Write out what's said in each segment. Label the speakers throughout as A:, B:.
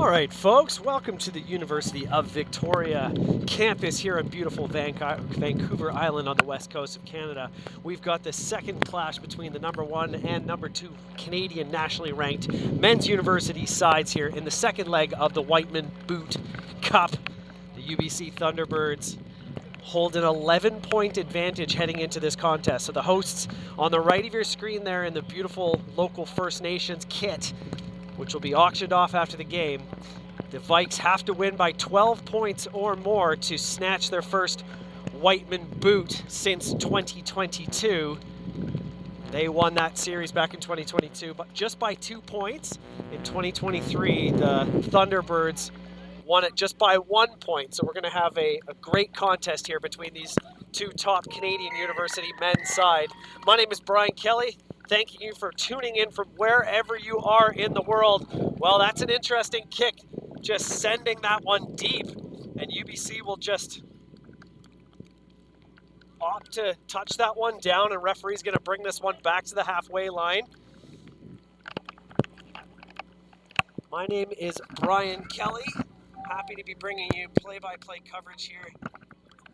A: All right, folks, welcome to the University of Victoria campus here on beautiful Vancouver Island on the west coast of Canada. We've got the second clash between the #1 and #2 Canadian nationally ranked men's university sides here in the second leg of the Whiteman Boot Cup. The UBC Thunderbirds hold an 11-point advantage heading into this contest. So the hosts on the right of your screen there in the beautiful local First Nations kit, which will be auctioned off after the game. The Vikes have to win by 12 points or more to snatch their first Whiteman boot since 2022. They won that series back in 2022, but just by 2 points. In 2023, the Thunderbirds won it just by 1 point. So we're going to have a great contest here between these two top Canadian university men's side. My name is Brian Kelly. Thank you for tuning in from wherever you are in the world. Well, that's an interesting kick, just sending that one deep, and UBC will just opt to touch that one down, and referee's going to bring this one back to the halfway line. My name is Brian Kelly. Happy to be bringing you play-by-play coverage here.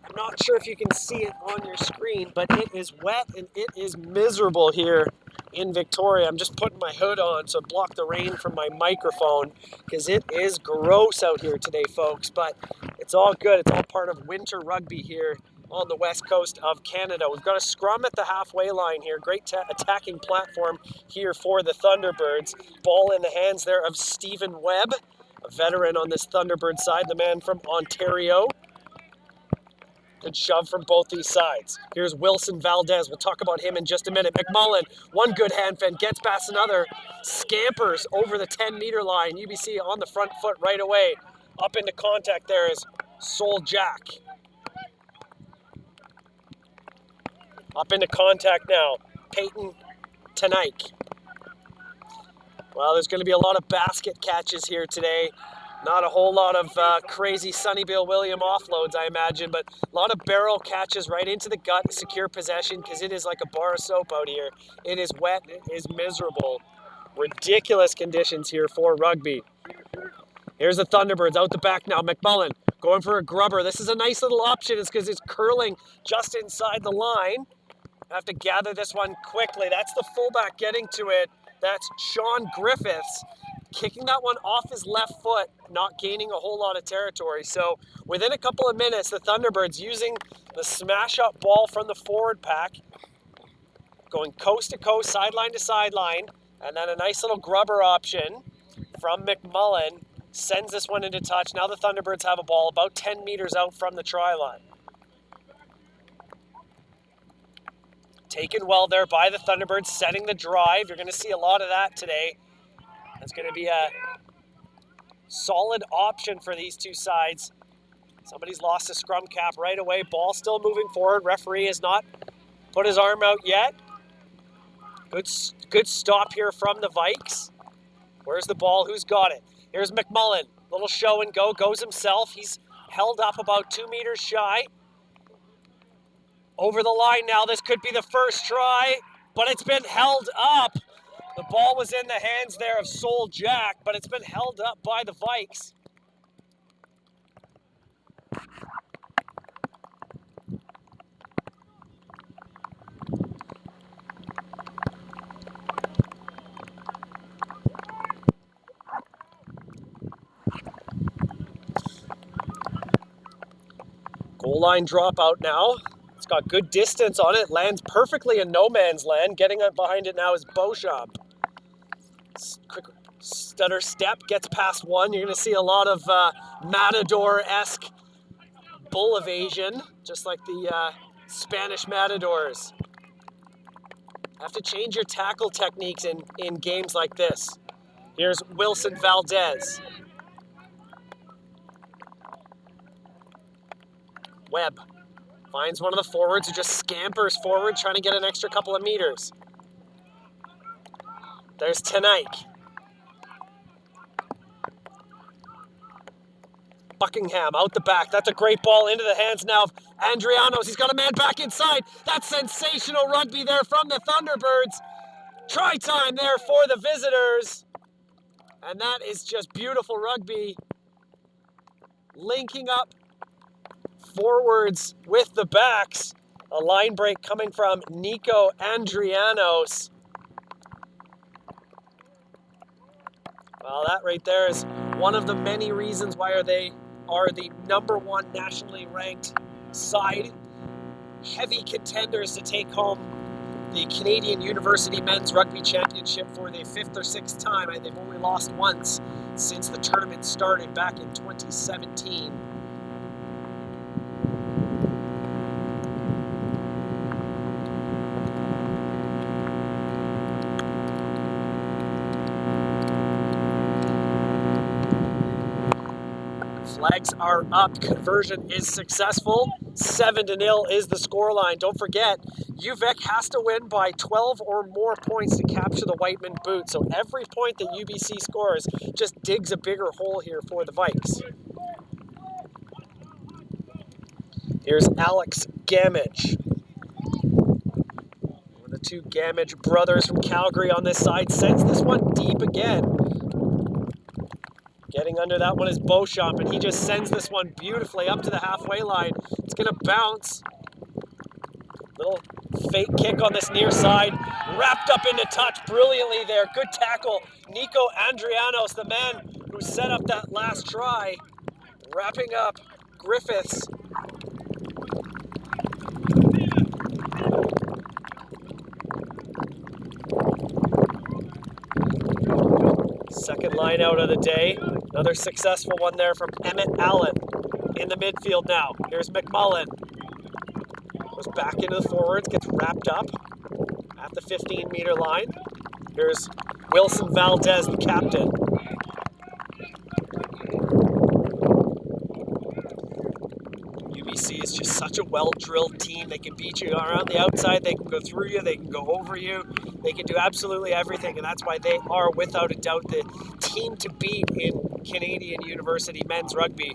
A: I'm not sure if you can see it on your screen, but it is wet and it is miserable here in Victoria. I'm just putting my hood on so block the rain from my microphone because it is gross out here today, folks. But it's all good. It's all part of winter rugby here on the west coast of Canada. We've got a scrum at the halfway line here. Great attacking platform here for the Thunderbirds. Ball in the hands there of Stephen Webb, a veteran on this Thunderbird side, the man from Ontario. Good shove from both these sides. Here's Wilson Valdez. We'll talk about him in just a minute. McMullen, one good hand fend, gets past another, scampers over the 10-meter line. UBC on the front foot right away. Up into contact there is Sol Jack. Up into contact now, Peyton Tanike. Well, there's going to be a lot of basket catches here today. Not a whole lot of crazy Sonny Bill William offloads, I imagine, but a lot of barrel catches right into the gut, secure possession, because it is like a bar of soap out here. It is wet, it is miserable. Ridiculous conditions here for rugby. Here's the Thunderbirds out the back now. McMullen going for a grubber. This is a nice little option. It's because it's curling just inside the line. I have to gather this one quickly. That's the fullback getting to it. That's Sean Griffiths. Kicking that one off his left foot, not gaining a whole lot of territory. So within a couple of minutes, the Thunderbirds using the smash-up ball from the forward pack, going coast to coast, sideline to sideline, and then a nice little grubber option from McMullen sends this one into touch. Now the Thunderbirds have a ball about 10 meters out from the try line. Taken well there by the Thunderbirds, setting the drive. You're going to see a lot of that today. It's going to be a solid option for these two sides. Somebody's lost a scrum cap right away. Ball still moving forward. Referee has not put his arm out yet. Good stop here from the Vikes. Where's the ball? Who's got it? Here's McMullen. Little show and go. Goes himself. He's held up about 2 meters shy. Over the line now. This could be the first try, but it's been held up. The ball was in the hands there of Sol Jack, but it's been held up by the Vikes. Goal line dropout now. It's got good distance on it. Lands perfectly in no man's land. Getting up behind it now is Beauchamp. Quick stutter step, gets past one. You're going to see a lot of Matador-esque bull evasion, just like the Spanish Matadors. Have to change your tackle techniques in games like this. Here's Wilson Valdez. Webb finds one of the forwards who just scampers forward, trying to get an extra couple of meters. There's Tanike. Buckingham out the back. That's a great ball into the hands now of Andrianos. He's got a man back inside. That's sensational rugby there from the Thunderbirds. Try time there for the visitors. And that is just beautiful rugby. Linking up forwards with the backs. A line break coming from Nico Andrianos. Well, that right there is one of the many reasons why they are the #1 nationally ranked side. Heavy contenders to take home the Canadian University Men's Rugby Championship for the 5th or 6th time. They've only lost once since the tournament started back in 2017. Flags are up. Conversion is successful. 7-0 is the scoreline. Don't forget, UVic has to win by 12 or more points to capture the Whiteman boot. So every point that UBC scores just digs a bigger hole here for the Vikes. Here's Alex Gamage. One of the two Gamage brothers from Calgary on this side. Sends this one deep again. Getting under that one is Beauchamp, and he just sends this one beautifully up to the halfway line. It's going to bounce. Little fake kick on this near side. Wrapped up into touch brilliantly there. Good tackle. Nico Andrianos, the man who set up that last try. Wrapping up Griffiths. Second line out of the day. Another successful one there from Emmett Allen in the midfield now. Here's McMullen. Goes back into the forwards, gets wrapped up at the 15-meter line. Here's Wilson Valdez, the captain. UBC is just such a well-drilled team. They can beat you around the outside, they can go through you, they can go over you. They can do absolutely everything, and that's why they are, without a doubt, the team to beat in Canadian University men's rugby.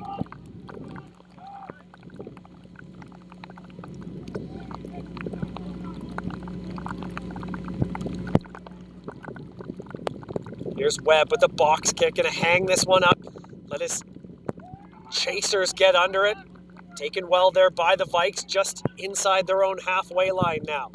A: Here's Webb with a box kick, gonna hang this one up. Let his chasers get under it. Taken well there by the Vikes, just inside their own halfway line now.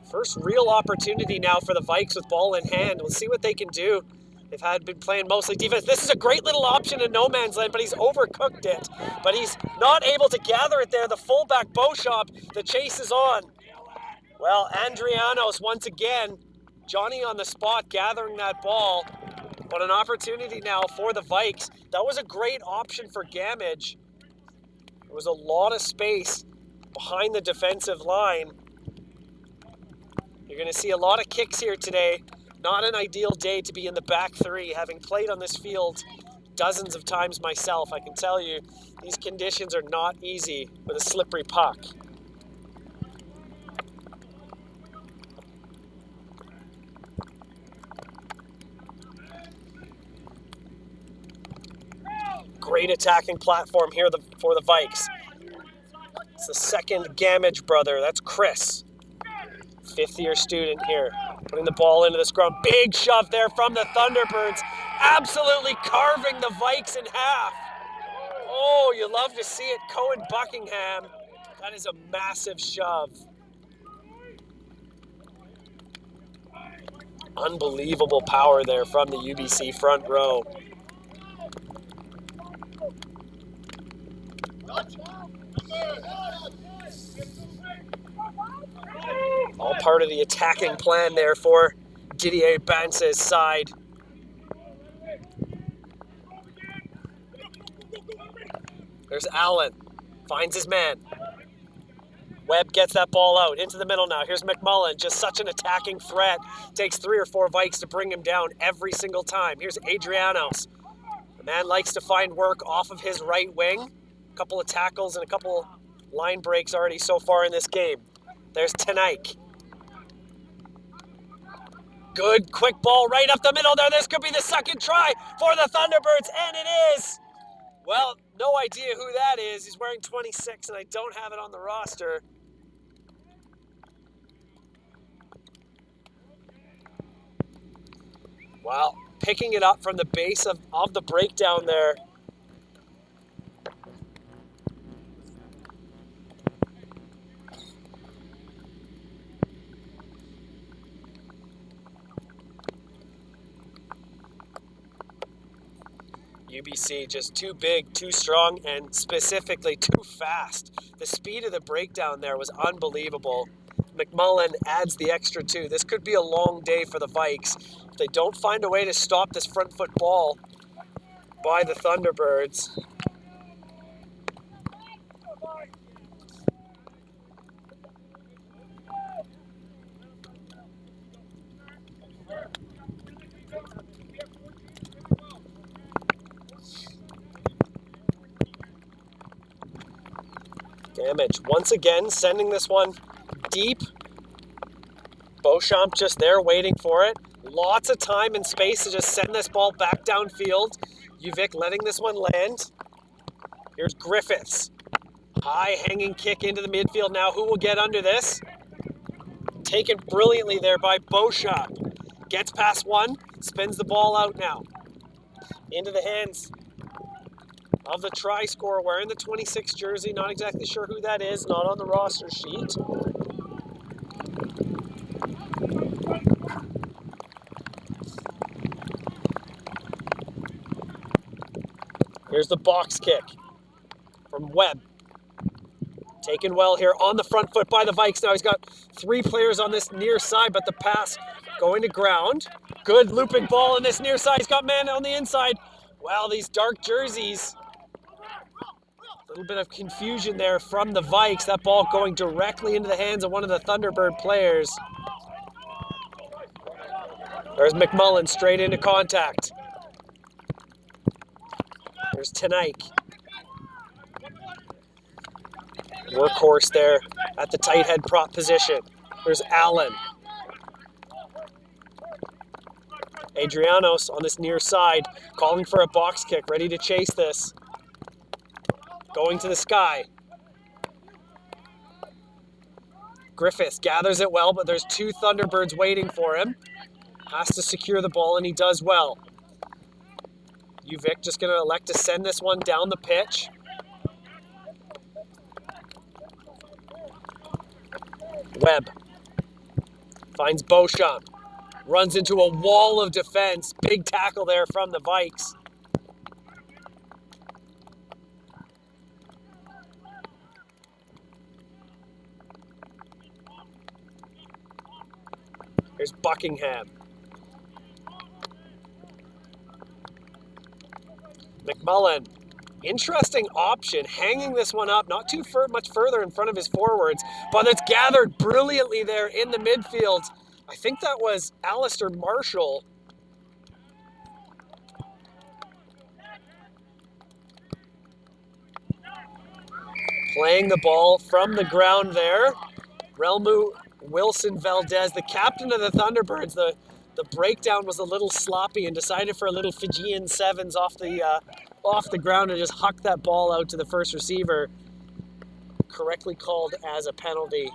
A: First real opportunity now for the Vikes with ball in hand. We'll see what they can do. They've been playing mostly defense. This is a great little option in no man's land, but he's overcooked it. But he's not able to gather it there. The fullback Beauchamp, the chase is on. Well, Andrianos once again, Johnny on the spot gathering that ball. But an opportunity now for the Vikes. That was a great option for Gamage. There was a lot of space behind the defensive line. You're going to see a lot of kicks here today. Not an ideal day to be in the back three. Having played on this field dozens of times myself, I can tell you these conditions are not easy with a slippery puck. Great attacking platform here for the Vikes. It's the second Gamage brother. That's Chris. 5th-year student here, putting the ball into the scrum. Big shove there from the Thunderbirds, absolutely carving the Vikes in half. Oh, you love to see it. Cohen Buckingham, that is a massive shove. Unbelievable power there from the UBC front row. All part of the attacking plan there for Didier Bance's side. There's Allen, finds his man. Webb gets that ball out into the middle now. Here's McMullen, just such an attacking threat. Takes 3 or 4 Vikes to bring him down every single time. Here's Adrianos. The man likes to find work off of his right wing. A couple of tackles and a couple line breaks already so far in this game. There's Tanaik. Good quick ball right up the middle there. This could be the second try for the Thunderbirds, and it is. Well, no idea who that is. He's wearing 26, and I don't have it on the roster. Wow, picking it up from the base of the breakdown there. UBC just too big, too strong, and specifically too fast. The speed of the breakdown there was unbelievable. McMullen adds the extra 2. This could be a long day for the Vikes. If they don't find a way to stop this front foot ball by the Thunderbirds. Damage once again, sending this one deep. Beauchamp just there waiting for it. Lots of time and space to just send this ball back downfield. UVic letting this one land. Here's Griffiths. High hanging kick into the midfield now. Who will get under this? Taken brilliantly there by Beauchamp. Gets past one, spins the ball out now. Into the hands of the try scorer wearing the 26 jersey. Not exactly sure who that is, not on the roster sheet. Here's the box kick from Webb. Taken well here on the front foot by the Vikes. Now he's got 3 players on this near side, but the pass going to ground. Good looping ball on this near side. He's got man on the inside. Wow, these dark jerseys. A little bit of confusion there from the Vikes. That ball going directly into the hands of one of the Thunderbird players. There's McMullen straight into contact. There's Tanaik. Workhorse there at the tight head prop position. There's Allen. Adrianos on this near side, calling for a box kick, ready to chase this. Going to the sky. Griffiths gathers it well, but there's 2 Thunderbirds waiting for him. Has to secure the ball, and he does well. UVic just going to elect to send this one down the pitch. Webb finds Beauchamp. Runs into a wall of defense. Big tackle there from the Vikes. Here's Buckingham. McMullen. Interesting option, hanging this one up, not too much further in front of his forwards, but it's gathered brilliantly there in the midfield. I think that was Alistair Marshall. Playing the ball from the ground there. Relmu Wilson Valdez, the captain of the Thunderbirds. The breakdown was a little sloppy and decided for a little Fijian sevens off the ground and just hucked that ball out to the first receiver. Correctly called as a penalty.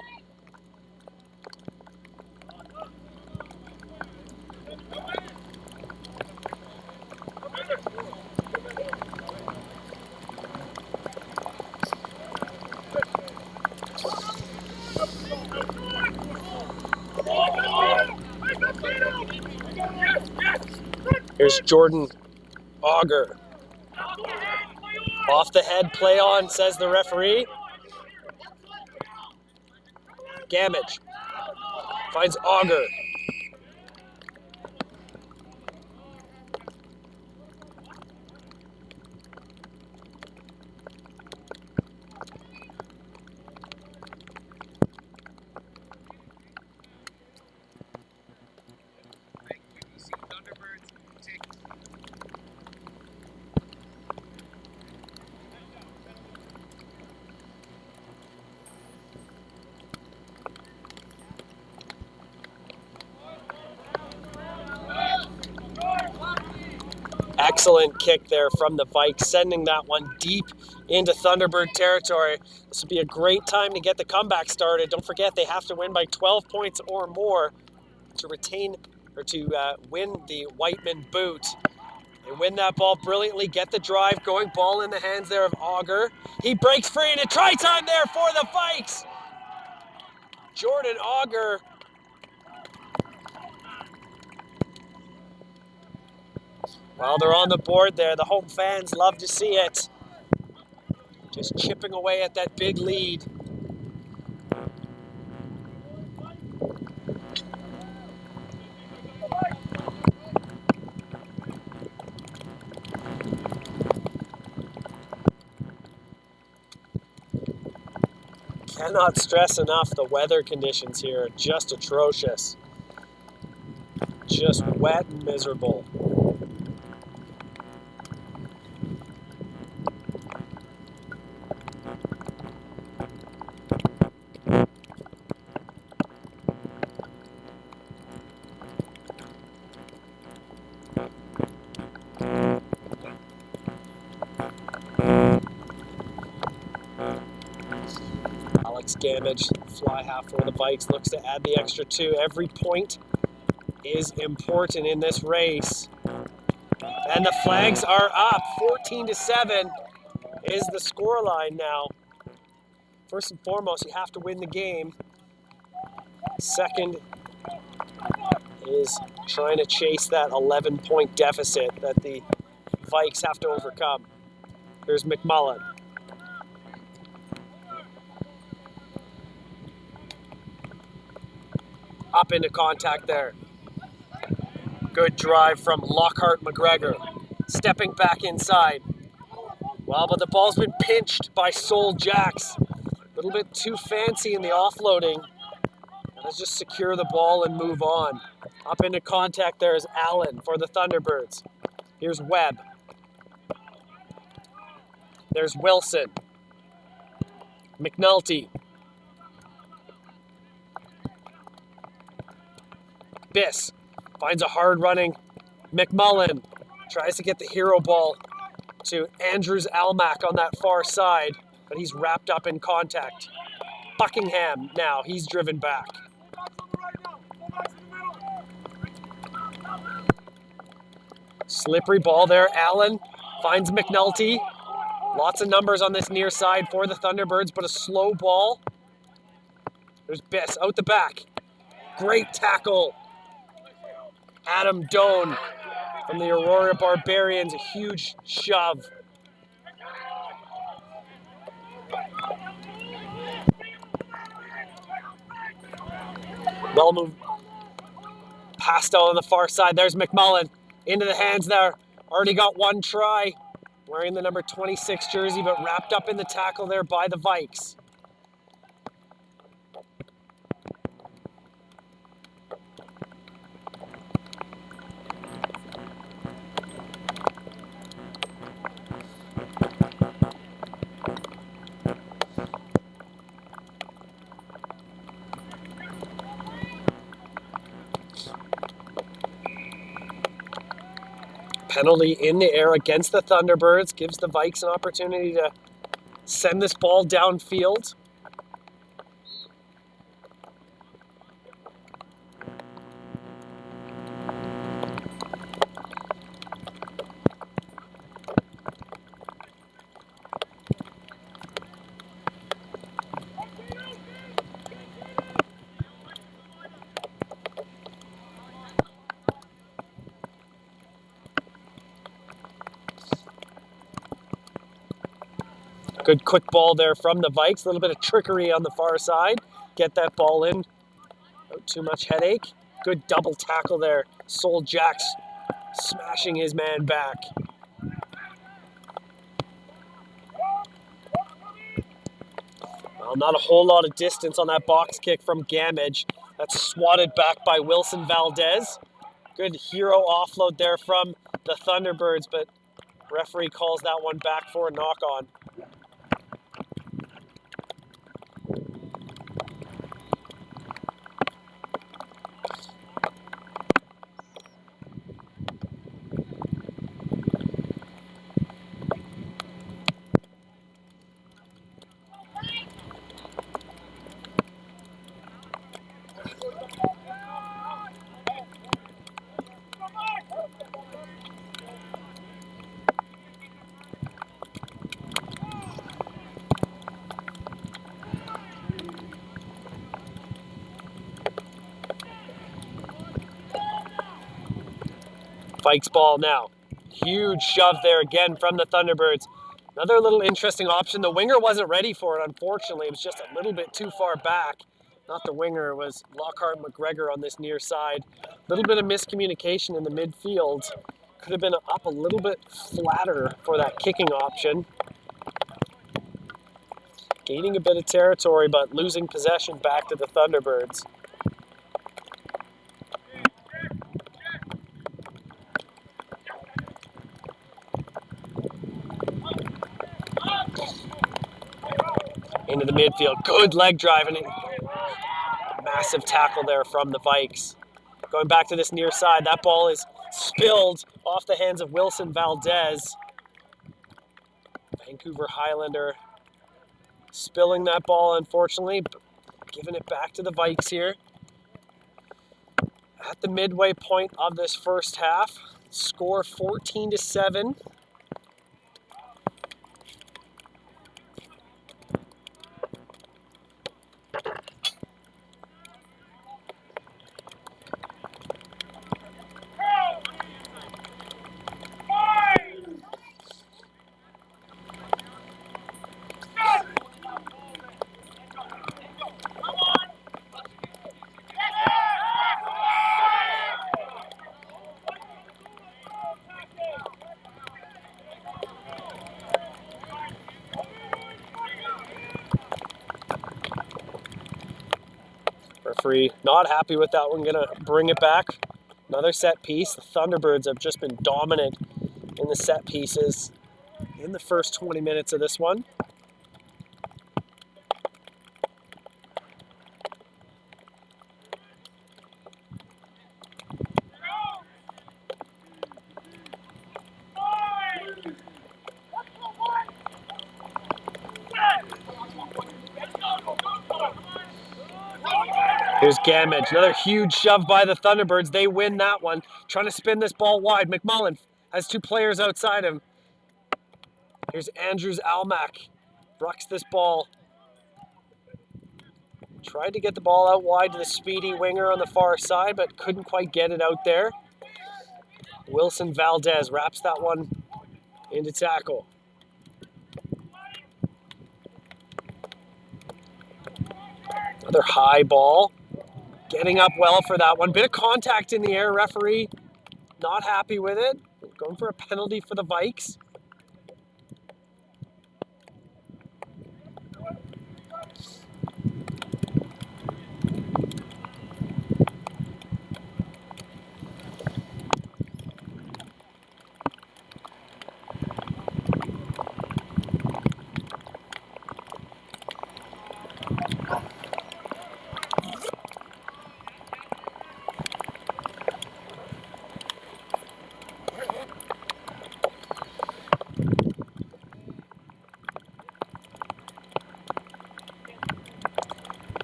A: Here's Jordan Auger. Off the head, play on, says the referee. Gamage finds Auger. Excellent kick there from the Vikes, sending that one deep into Thunderbird territory. This would be a great time to get the comeback started. Don't forget, they have to win by 12 points or more to retain or to win the Whiteman boot. They win that ball brilliantly, get the drive going, ball in the hands there of Auger. He breaks free and a try time there for the Vikes. Jordan Auger. Well, they're on the board there. The home fans love to see it. Just chipping away at that big lead. Cannot stress enough, the weather conditions here are just atrocious. Just wet and miserable. Damage, fly half for the Vikes, looks to add the extra 2. Every point is important in this race. And the flags are up. 14-7 is the scoreline now. First and foremost, you have to win the game. Second is trying to chase that 11-point deficit that the Vikes have to overcome. Here's McMullen. Up into contact there. Good drive from Lockhart McGregor. Stepping back inside. Well, but the ball's been pinched by Sol Jacks. A little bit too fancy in the offloading. Let's just secure the ball and move on. Up into contact there is Allen for the Thunderbirds. Here's Webb. There's Wilson. McNulty. Biss finds a hard running McMullen. Tries to get the hero ball to Andrews Almack on that far side, but he's wrapped up in contact. Buckingham now, he's driven back. Slippery ball there. Allen finds McNulty. Lots of numbers on this near side for the Thunderbirds, but a slow ball. There's Biss out the back. Great tackle. Adam Doan from the Aurora Barbarians, a huge shove. Well moved. Pasto on the far side. There's McMullen. Into the hands there. Already got one try. Wearing the number 26 jersey, but wrapped up in the tackle there by the Vikes. Penalty in the air against the Thunderbirds gives the Vikes an opportunity to send this ball downfield. Good quick ball there from the Vikes. A little bit of trickery on the far side. Get that ball in. Not too much headache. Good double tackle there. Sol Jacks smashing his man back. Well, not a whole lot of distance on that box kick from Gamage. That's swatted back by Wilson Valdez. Good hero offload there from the Thunderbirds, but referee calls that one back for a knock-on. Vikes ball now. Huge shove there again from the Thunderbirds. Another little interesting option. The winger wasn't ready for it, unfortunately. It was just a little bit too far back. Not the winger, it was Lockhart McGregor on this near side. A little bit of miscommunication in the midfield. Could have been up a little bit flatter for that kicking option. Gaining a bit of territory, but losing possession back to the Thunderbirds. Into the midfield, good leg drive, and massive tackle there from the Vikes. Going back to this near side, that ball is spilled off the hands of Wilson Valdez. Vancouver Highlander spilling that ball, unfortunately, giving it back to the Vikes here. At the midway point of this first half, score 14-7. Referee not happy with that one, gonna bring it back. Another set piece. The Thunderbirds have just been dominant in the set pieces in the first 20 minutes of this one. Here's Gamage, another huge shove by the Thunderbirds. They win that one. Trying to spin this ball wide. McMullen has two players outside him. Here's Andrews Almack. Brucks this ball. Tried to get the ball out wide to the speedy winger on the far side, but couldn't quite get it out there. Wilson Valdez wraps that one into tackle. Another high ball. Getting up well for that one. Bit of contact in the air. Referee not happy with it. Going for a penalty for the Vikes.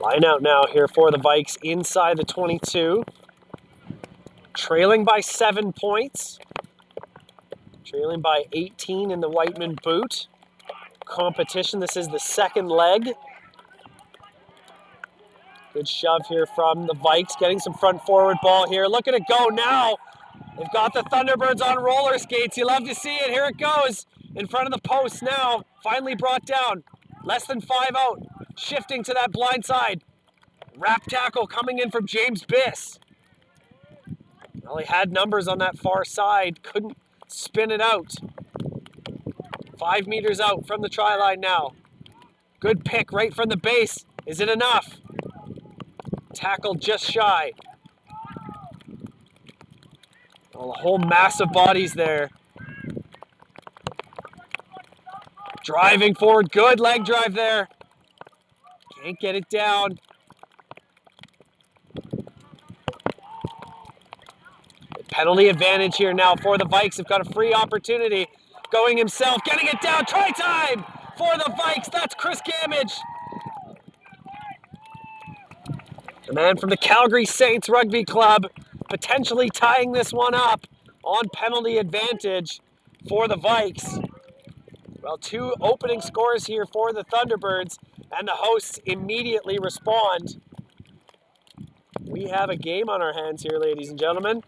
A: Line out now here for the Vikes inside the 22. Trailing by 7 points. Trailing by 18 in the Whiteman boot. Competition, this is the second leg. Good shove here from the Vikes, getting some front forward ball here. Look at it go now. They've got the Thunderbirds on roller skates. You love to see it. Here it goes. In front of the post now. Finally brought down. Less than 5 out. Shifting to that blind side. Wrap tackle coming in from James Biss. Well, he had numbers on that far side. Couldn't spin it out. 5 meters out from the try line now. Good pick right from the base. Is it enough? Tackled just shy. Well, a whole mass of bodies there. Driving forward, good leg drive there. Can't get it down. Penalty advantage here now for the Vikes. Have got a free opportunity. Going himself, getting it down. Try time for the Vikes. That's Chris Gamage. The man from the Calgary Saints Rugby Club potentially tying this one up on penalty advantage for the Vikes. Well, 2 opening scores here for the Thunderbirds, and the hosts immediately respond. We have a game on our hands here, ladies and gentlemen.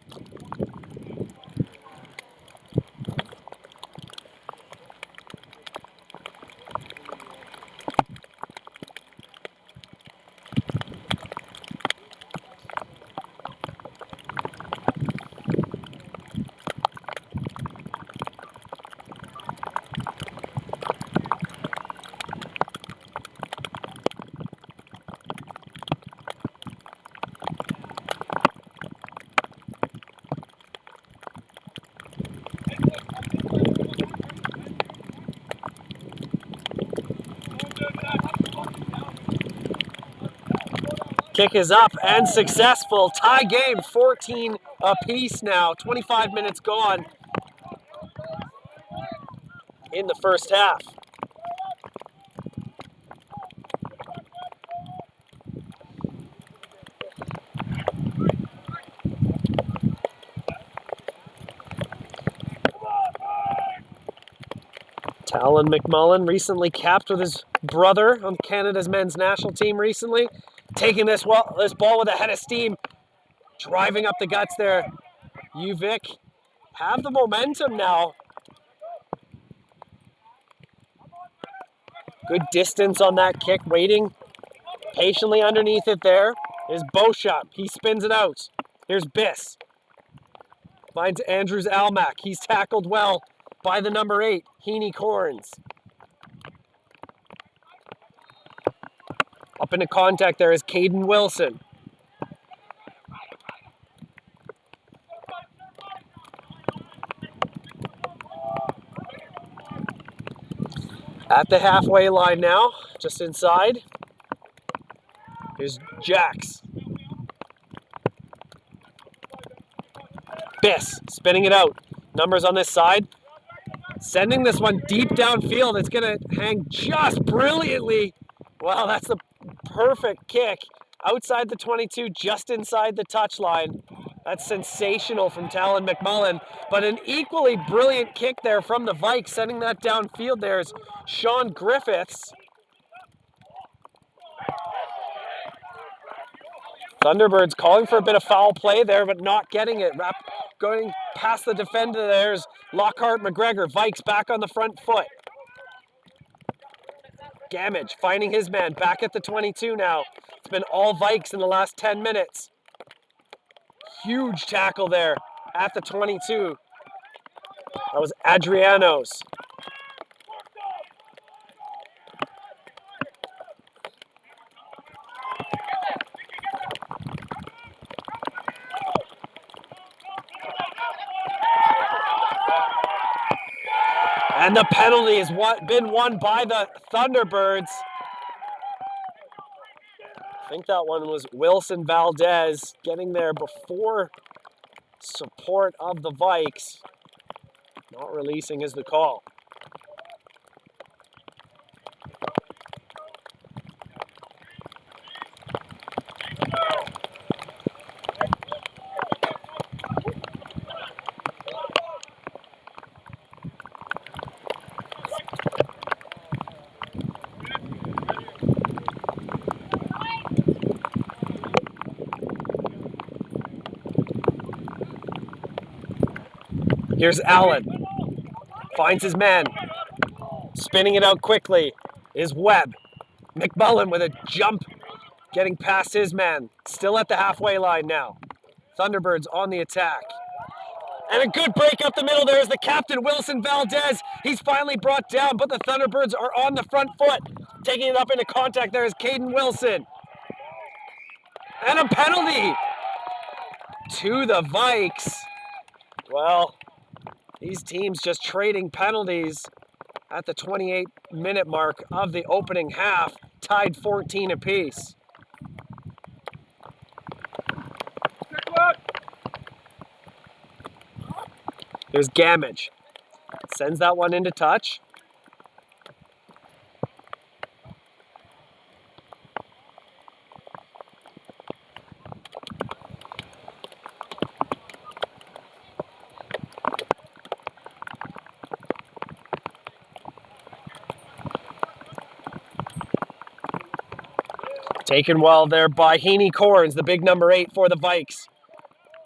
A: Kick is up and successful. Tie game, 14 apiece now. 25 minutes gone in the first half. Talon McMullen recently capped with his brother on Canada's men's national team recently. Taking this ball with a head of steam. Driving up the guts there. UVic have the momentum now. Good distance on that kick, waiting patiently underneath it there is Beauchamp. He spins it out. Here's Biss. Finds Andrews Almack. He's tackled well by the number 8, Heaney Corns. Up into contact there is Caden Wilson. At the halfway line now, just inside, here's Jax. Biss spinning it out. Numbers on this side. Sending this one deep downfield. It's going to hang just brilliantly. Wow, that's the perfect kick. Outside the 22, just inside the touchline. That's sensational from Talon McMullen. But an equally brilliant kick there from the Vikes. Sending that downfield there is Sean Griffiths. Thunderbirds calling for a bit of foul play there, but not getting it. Going past the defender, there's Lockhart McGregor. Vikes back on the front foot. Gamage finding his man back at the 22 now. It's been all Vikes in the last 10 minutes. Huge tackle there at the 22. That was Adriano's. And the penalty has been won by the Thunderbirds. I think that one was Wilson Valdez getting there before support of the Vikes. Not releasing is the call. Here's Allen. Finds his man. Spinning it out quickly is Webb. McMullen with a jump. Getting past his man. Still at the halfway line now. Thunderbirds on the attack. And a good break up the middle. There's the captain, Wilson Valdez. He's finally brought down, but the Thunderbirds are on the front foot. Taking it up into contact there is Caden Wilson. And a penalty to the Vikes. Well, these teams just trading penalties at the 28-minute mark of the opening half, tied 14 apiece. There's Gamage. Sends that one into touch. Taken well there by Heaney Corns, the big number 8 for the Vikes.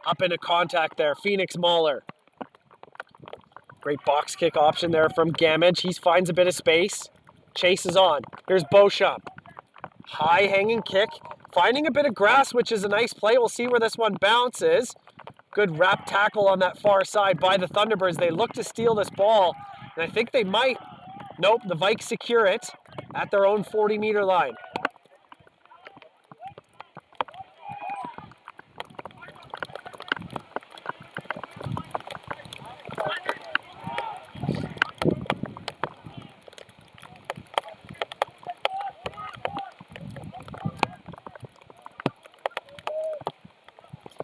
A: Up into contact there, Phoenix Mahler. Great box kick option there from Gamage. He finds a bit of space, chases on. Here's Beauchamp. High hanging kick, finding a bit of grass, which is a nice play. We'll see where this one bounces. Good wrap tackle on that far side by the Thunderbirds. They look to steal this ball, and I think they might. Nope, the Vikes secure it at their own 40-meter line.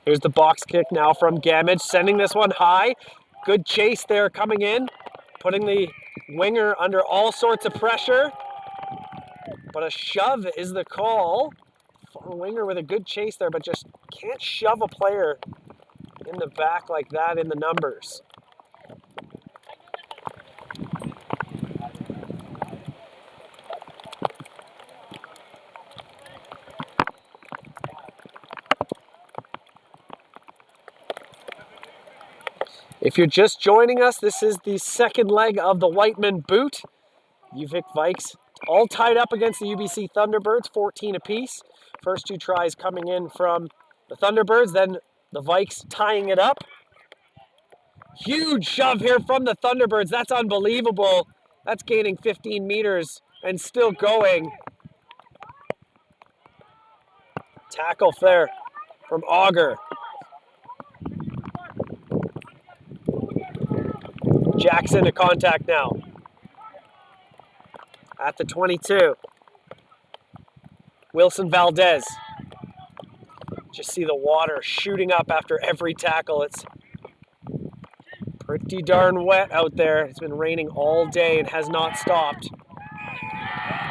A: Here's the box kick now from Gamage, sending this one high. Good chase there coming in, putting the winger under all sorts of pressure. But a shove is the call. Winger with a good chase there, but just can't shove a player in the back like that in the numbers. If you're just joining us, this is the second leg of the Whiteman Boot. UVic Vikes all tied up against the UBC Thunderbirds, 14 apiece. First two tries coming in from the Thunderbirds, then the Vikes tying it up. Huge shove here from the Thunderbirds. That's unbelievable. That's gaining 15 meters and still going. Tackle there from Auger. Jackson to contact now. At the 22. Wilson Valdez. Just see the water shooting up after every tackle. It's pretty darn wet out there. It's been raining all day and has not stopped.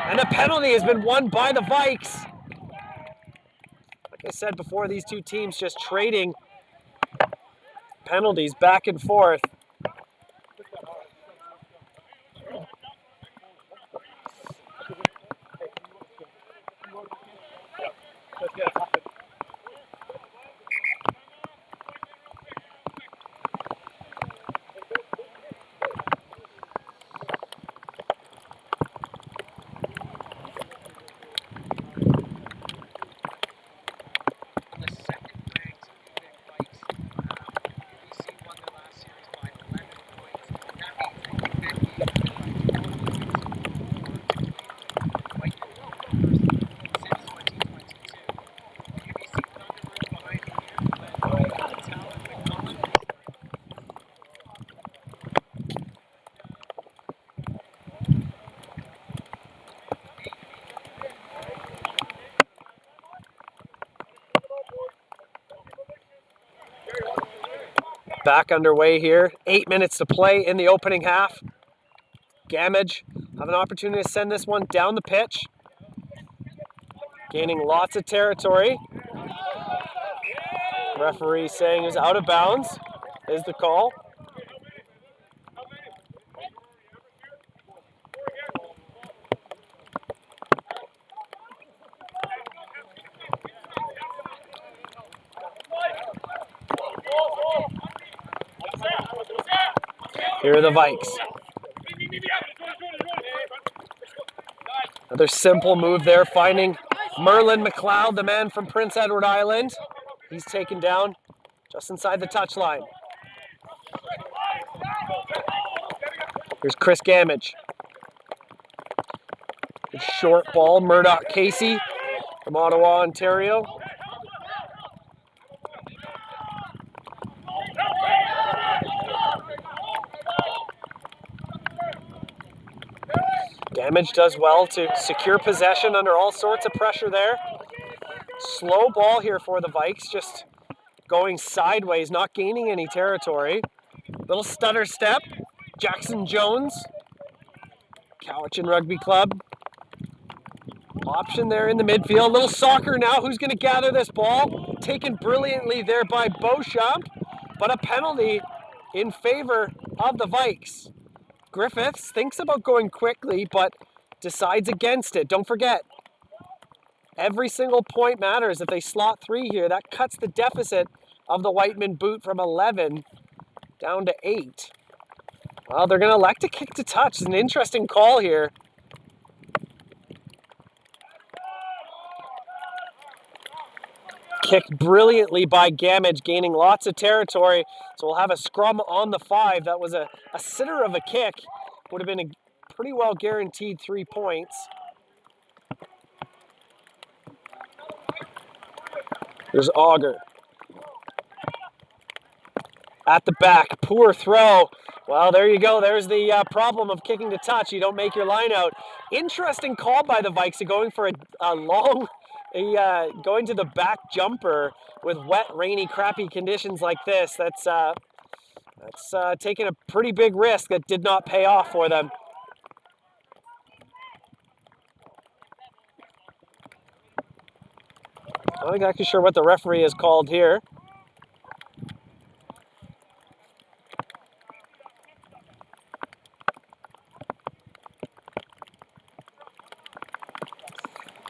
A: And the penalty has been won by the Vikes. Like I said before, these two teams just trading penalties back and forth. Back underway here. 8 minutes to play in the opening half. Gamage have an opportunity to send this one down the pitch. Gaining lots of territory. Referee saying is out of bounds is the call. Here are the Vikes. Another simple move there, finding Merlin McLeod, the man from Prince Edward Island. He's taken down just inside the touchline. Here's Chris Gamage. Good short ball, Murdoch Casey from Ottawa, Ontario. Gamage does well to secure possession under all sorts of pressure there. Slow ball here for the Vikes, just going sideways, not gaining any territory. Little stutter step. Jackson Jones, Cowichan Rugby Club. Option there in the midfield. Little soccer now. Who's going to gather this ball? Taken brilliantly there by Beauchamp, but a penalty in favor of the Vikes. Griffiths thinks about going quickly, but decides against it. Don't forget, every single point matters. If they slot 3 here, that cuts the deficit of the Whiteman Boot from 11 down to 8. Well, they're going to elect a kick to touch. It's an interesting call here. Kicked brilliantly by Gamage, gaining lots of territory. So we'll have a scrum on the 5. That was a sitter of a kick. Would have been a pretty well guaranteed 3 points. There's Auger. At the back, poor throw. Well, there you go. There's the problem of kicking to touch. You don't make your line out. Interesting call by the Vikes, going for a long going to the back jumper with wet, rainy, crappy conditions like this. That's taking a pretty big risk that did not pay off for them. Not exactly sure what the referee has called here.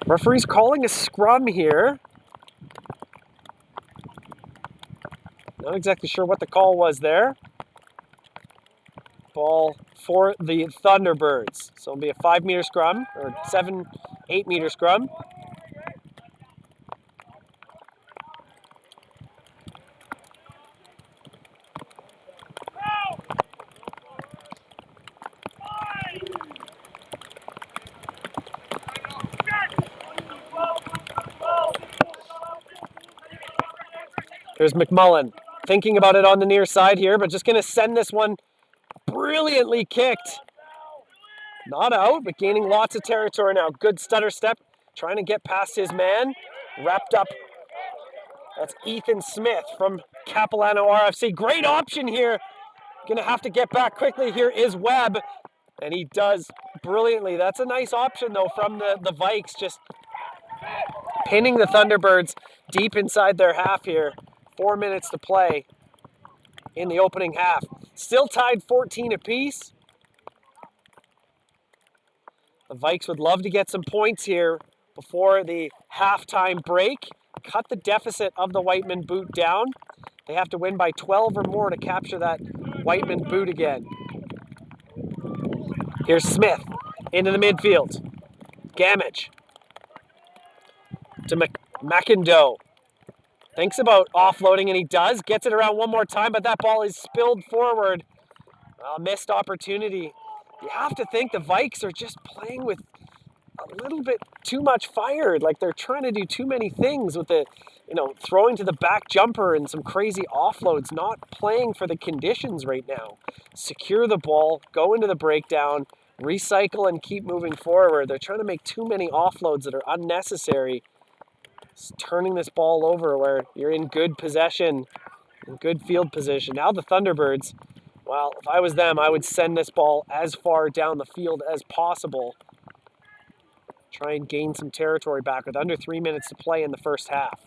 A: Referee's calling a scrum here. Not exactly sure what the call was there. Ball for the Thunderbirds. So it'll be a 5-meter scrum, or 8-meter scrum. There's McMullen thinking about it on the near side here, but just going to send this one brilliantly kicked. Not out, but gaining lots of territory now. Good stutter step, trying to get past his man. Wrapped up. That's Ethan Smith from Capilano RFC. Great option here. Going to have to get back quickly. Here is Webb, and he does brilliantly. That's a nice option, though, from the Vikes, just pinning the Thunderbirds deep inside their half here. 4 minutes to play in the opening half. Still tied 14 apiece. The Vikes would love to get some points here before the halftime break. Cut the deficit of the Whiteman boot down. They have to win by 12 or more to capture that Whiteman boot again. Here's Smith into the midfield. Gamage to McIndoe. Thinks about offloading, and he does. Gets it around one more time, but that ball is spilled forward. Missed opportunity. You have to think the Vikes are just playing with a little bit too much fire. Like they're trying to do too many things with it, throwing to the back jumper and some crazy offloads, not playing for the conditions right now. Secure the ball, go into the breakdown, recycle, and keep moving forward. They're trying to make too many offloads that are unnecessary. Turning this ball over where you're in good possession, in good field position. Now the Thunderbirds, well, if I was them, I would send this ball as far down the field as possible. Try and gain some territory back with under 3 minutes to play in the first half.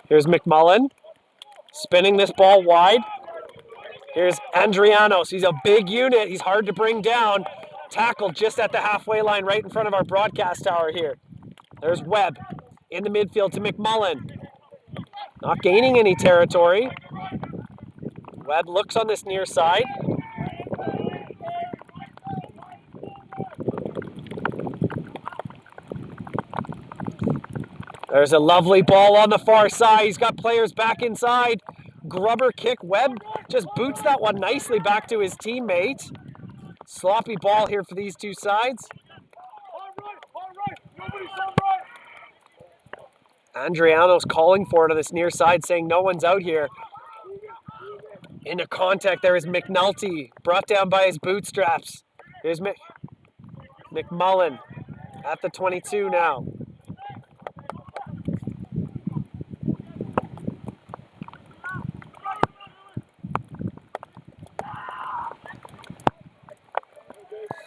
A: Here's McMullen, spinning this ball wide. Here's Andrianos. He's a big unit. He's hard to bring down. Tackled just at the halfway line right in front of our broadcast tower here. There's Webb in the midfield to McMullen. Not gaining any territory. Webb looks on this near side. There's a lovely ball on the far side. He's got players back inside. Grubber kick. Webb just boots that one nicely back to his teammate. Sloppy ball here for these two sides. Andriano's calling for it on this near side, saying no one's out here. Into contact, there is McNulty, brought down by his bootstraps. Here's McMullen at the 22 now.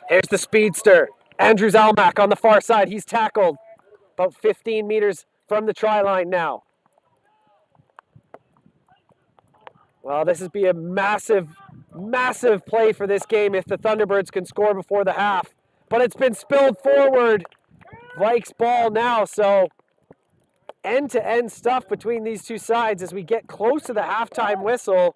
A: Here's the speedster, Andrew Zalmak on the far side. He's tackled about 15 meters from the try line now. Well, this would be a massive, massive play for this game if the Thunderbirds can score before the half. But it's been spilled forward. Vikes ball now, so end-to-end stuff between these two sides as we get close to the halftime whistle.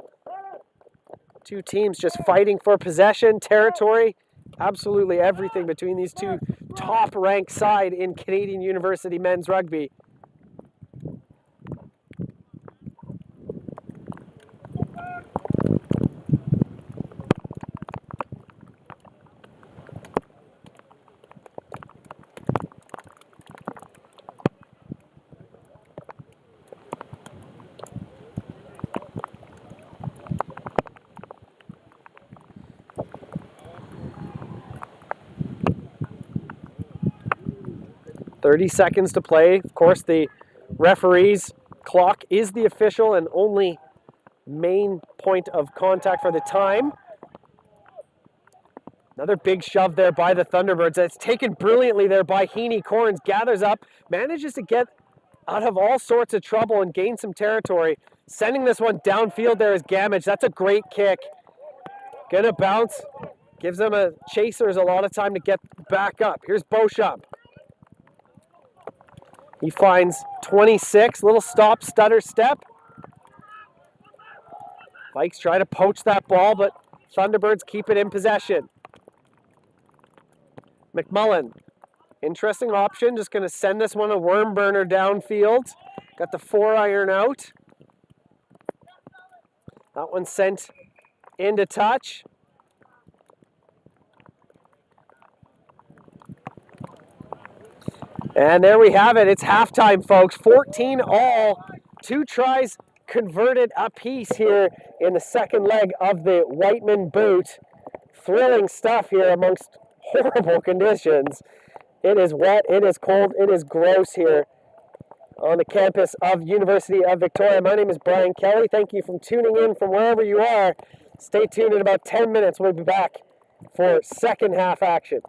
A: Two teams just fighting for possession, territory, absolutely everything between these two top-ranked side in Canadian University men's rugby. 30 seconds to play. Of course, the referee's clock is the official and only main point of contact for the time. Another big shove there by the Thunderbirds. That's taken brilliantly there by Heaney. Corns gathers up, manages to get out of all sorts of trouble and gain some territory. Sending this one downfield there is Gamage. That's a great kick. Gonna bounce. Gives them chasers a lot of time to get back up. Here's Beauchamp. He finds 26. Little stop, stutter, step. Vikes try to poach that ball, but Thunderbirds keep it in possession. McMullen, interesting option, just gonna send this one a worm burner downfield. Got the 4-iron out. That one sent into touch. And there we have it, it's halftime, folks. 14 all, 2 tries converted apiece here in the second leg of the Whiteman boot. Thrilling stuff here amongst horrible conditions. It is wet, it is cold, it is gross here on the campus of University of Victoria. My name is Brian Kelly. Thank you for tuning in from wherever you are. Stay tuned in about 10 minutes. We'll be back for second half action.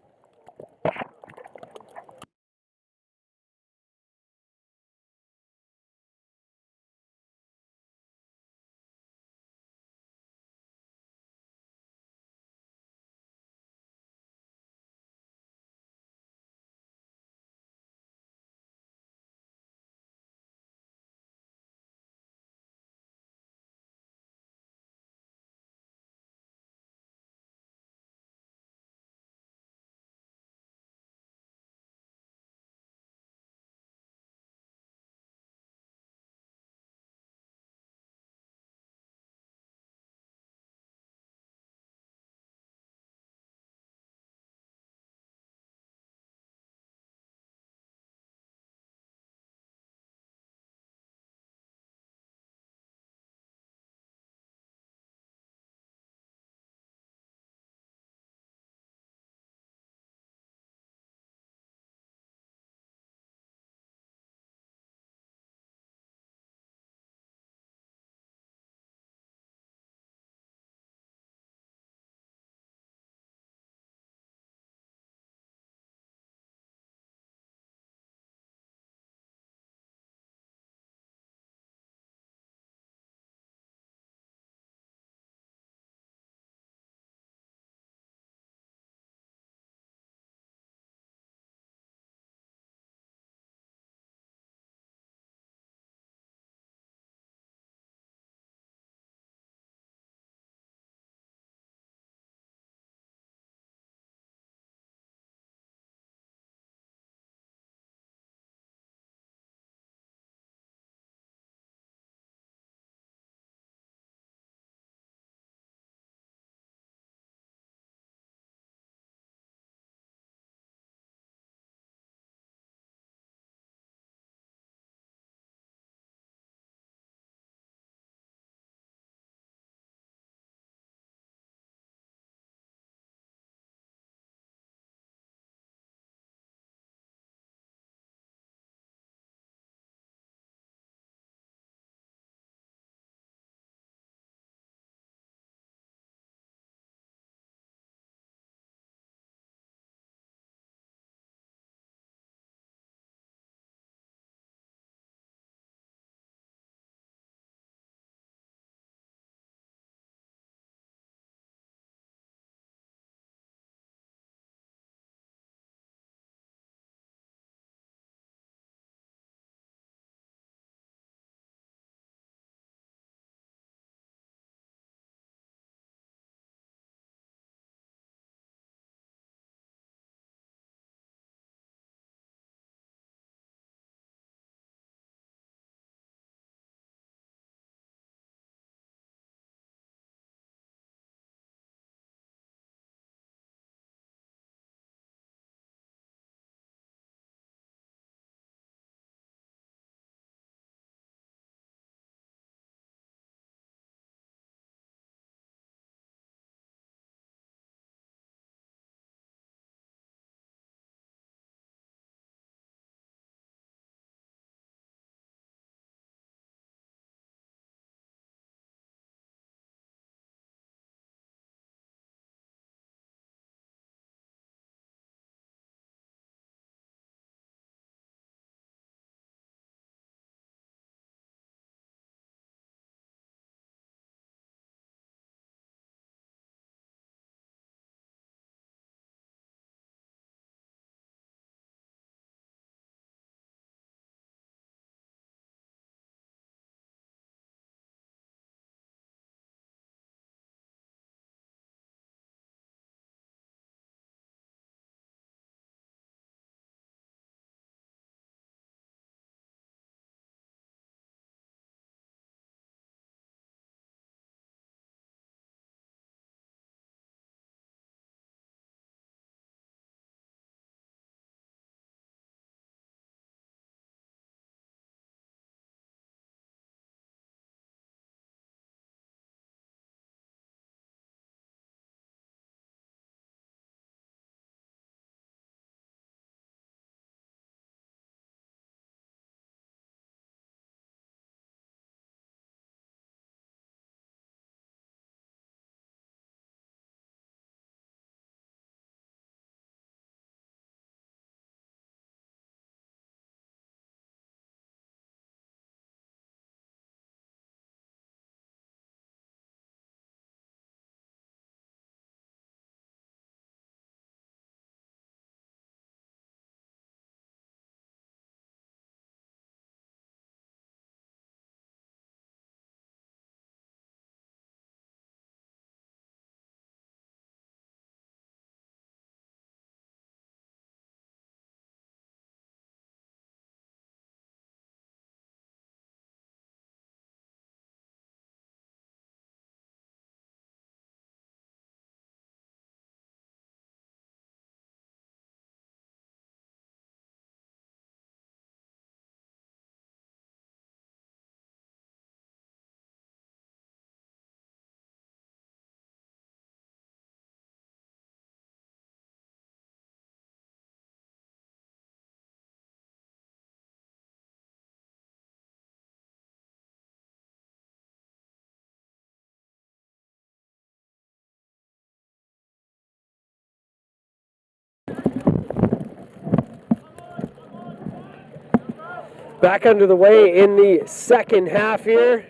A: Back under the way in the second half here.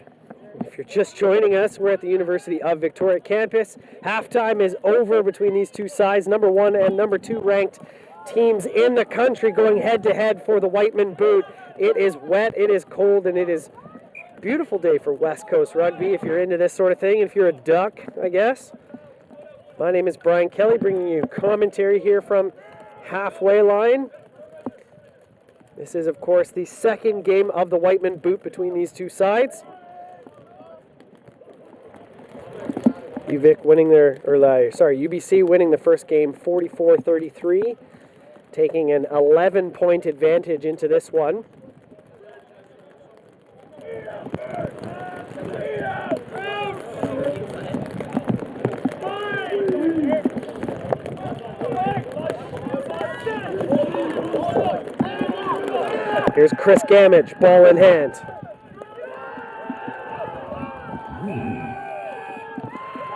A: If you're just joining us, we're at the University of Victoria campus. Halftime is over between these two sides, number 1 and number 2 ranked teams in the country going head to head for the Whiteman boot. It is wet, it is cold, and it is a beautiful day for West Coast rugby if you're into this sort of thing, if you're a duck, I guess. My name is Brian Kelly, bringing you commentary here from halfway line. This is, of course, the second game of the Whiteman boot between these two sides. UBC winning the first game 44-33, taking an 11-point advantage into this one. Here's Chris Gamage, ball in hand.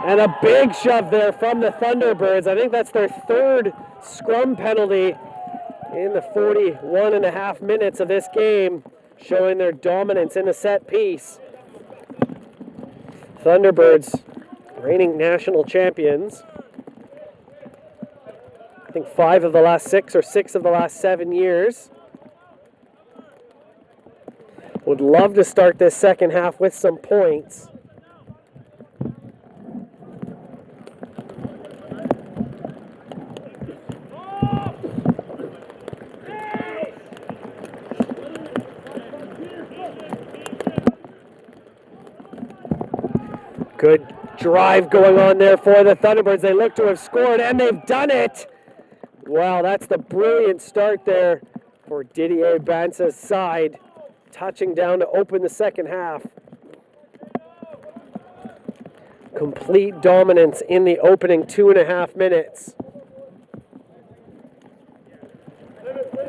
A: And a big shove there from the Thunderbirds. I think that's their third scrum penalty in the 41.5 minutes of this game, showing their dominance in the set piece. Thunderbirds, reigning national champions. I think 5 of the last 6 or 6 of the last 7 years. Would love to start this second half with some points. Good drive going on there for the Thunderbirds. They look to have scored, and they've done it. Wow, that's the brilliant start there for Didier Bansa's side, touching down to open the second half. Complete dominance in the opening 2.5 minutes.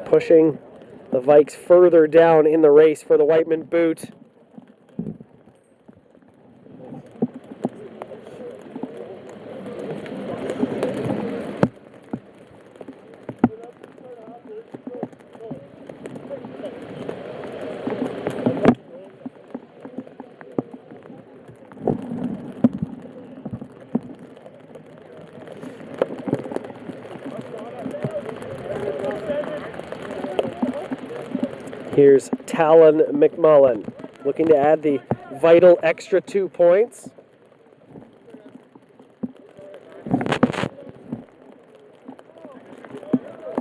A: Pushing the Vikes further down in the race for the Whiteman boot. Here's Talon McMullen, looking to add the vital extra 2 points.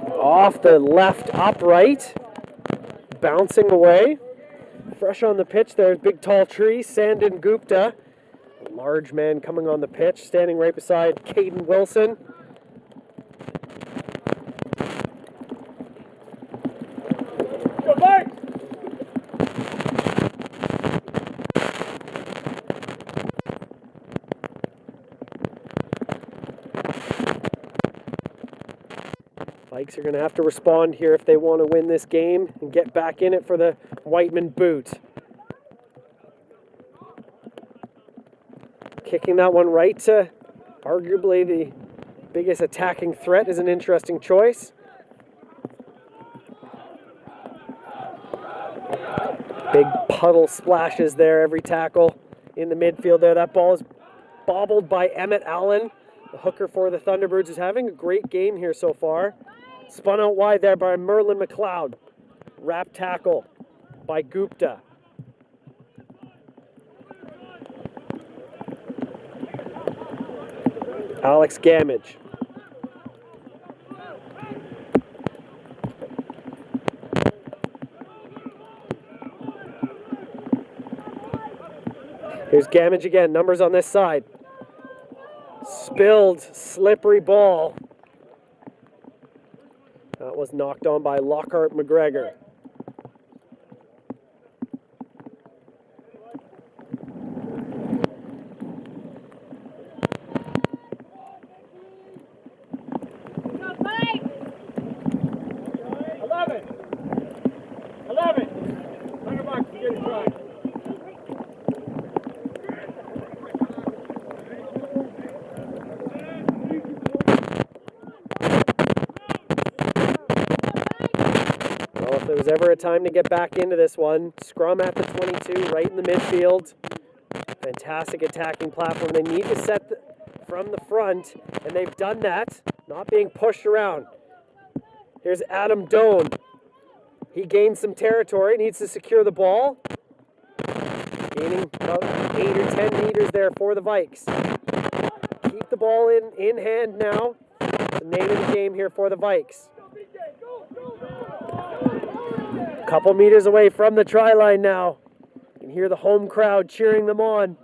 A: Off the left upright, bouncing away. Fresh on the pitch, there's big tall tree, Sandin Gupta. A large man coming on the pitch, standing right beside Caden Wilson. Vikes are going to have to respond here if they want to win this game and get back in it for the Whiteman boot. Kicking that one right to arguably the biggest attacking threat is an interesting choice. Big puddle splashes there every tackle in the midfield there. That ball is bobbled by Emmett Allen, the hooker for the Thunderbirds, who's having a great game here so far. Spun out wide there by Merlin McLeod. Wrap tackle by Gupta. Alex Gamage. Here's Gamage again, numbers on this side. Spilled, slippery ball. That was knocked on by Lockhart McGregor. there was ever a time to get back into this one, scrum at the 22, right in the midfield. Fantastic attacking platform. They need to set from the front, and they've done that, not being pushed around. Here's Adam Doan. He gains some territory, needs to secure the ball. Gaining about 8 or 10 meters there for the Vikes. Keep the ball in hand now. The name of the game here for the Vikes. A couple meters away from the try line now. You can hear the home crowd cheering them on.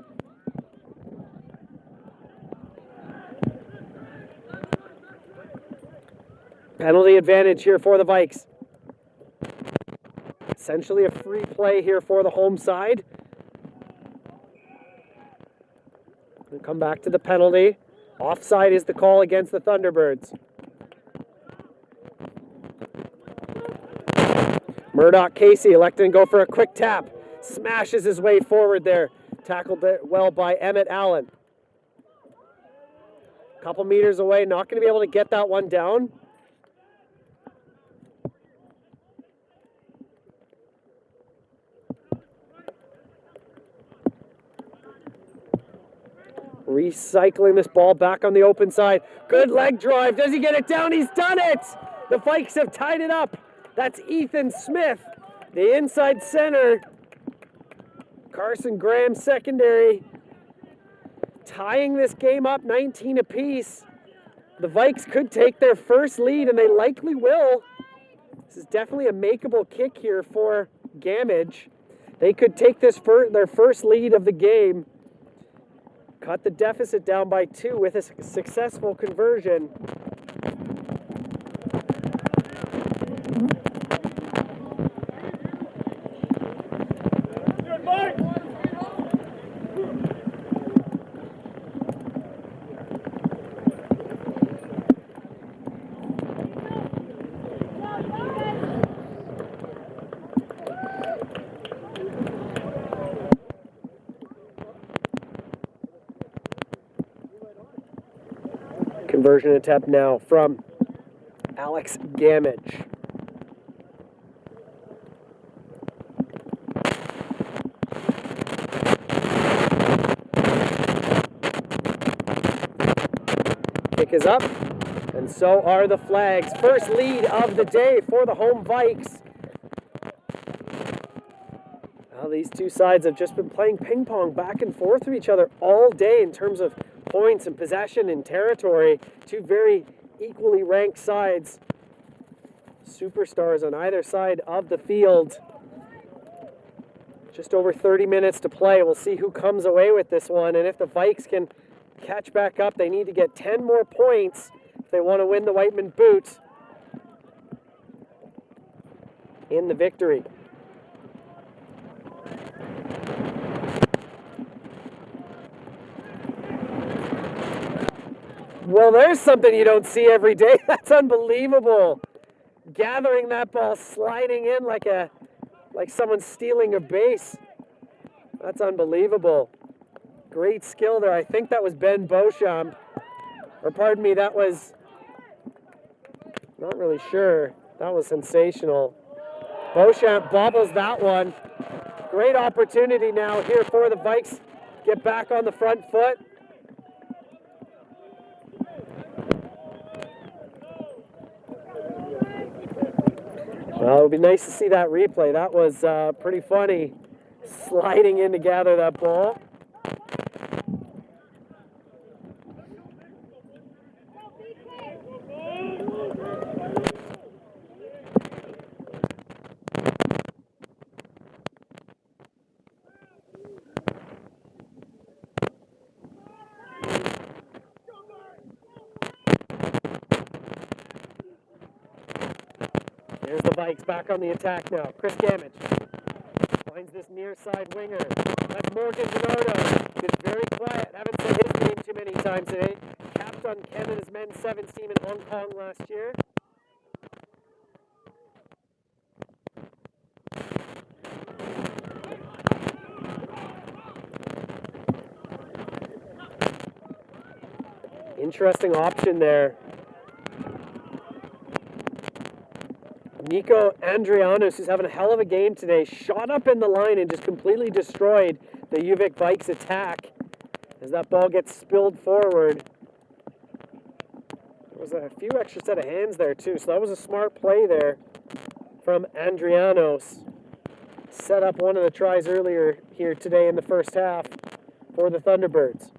A: Penalty advantage here for the Vikes. Essentially a free play here for the home side. We'll come back to the penalty. Offside is the call against the Thunderbirds. Murdoch Casey electing to go for a quick tap. Smashes his way forward there. Tackled well by Emmett Allen. Couple meters away, not going to be able to get that one down. Recycling this ball back on the open side. Good leg drive. Does he get it down? He's done it! The Vikes have tied it up. That's Ethan Smith, the inside center. Carson Graham secondary. Tying this game up 19 apiece. The Vikes could take their first lead, and they likely will. This is definitely a makeable kick here for Gamage. They could take this their first lead of the game. Cut the deficit down by 2 with a successful conversion. Conversion attempt now from Alex Gamage. Kick is up, and so are the flags. First lead of the day for the home Vikes. Now these two sides have just been playing ping pong back and forth with each other all day in terms of points and possession and territory. Two very equally ranked sides. Superstars on either side of the field. Just over 30 minutes to play. We'll see who comes away with this one, and if the Vikes can catch back up, they need to get 10 more points if they want to win the Whiteman Boot in the victory. Well, there's something you don't see every day. That's unbelievable. Gathering that ball, sliding in like someone stealing a base. That's unbelievable. Great skill there. I think that was Ben Beauchamp. Or pardon me, that was... Not really sure. That was sensational. Beauchamp bobbles that one. Great opportunity now here for the Vikes. Get back on the front foot. Well, it would be nice to see that replay. That was pretty funny. Sliding in to gather that ball. Here's the Vikes back on the attack now. Chris Gamage finds this near side winger. That's Morgan Bernardo. Gets very quiet. Haven't said his name too many times today. Capped on Canada's men's sevens team in Hong Kong last year. Interesting option there. Nico Andrianos, who's having a hell of a game today, shot up in the line and just completely destroyed the UVic Vikes attack as that ball gets spilled forward. There was a few extra set of hands there too, so that was a smart play there from Andrianos. Set up one of the tries earlier here today in the first half for the Thunderbirds.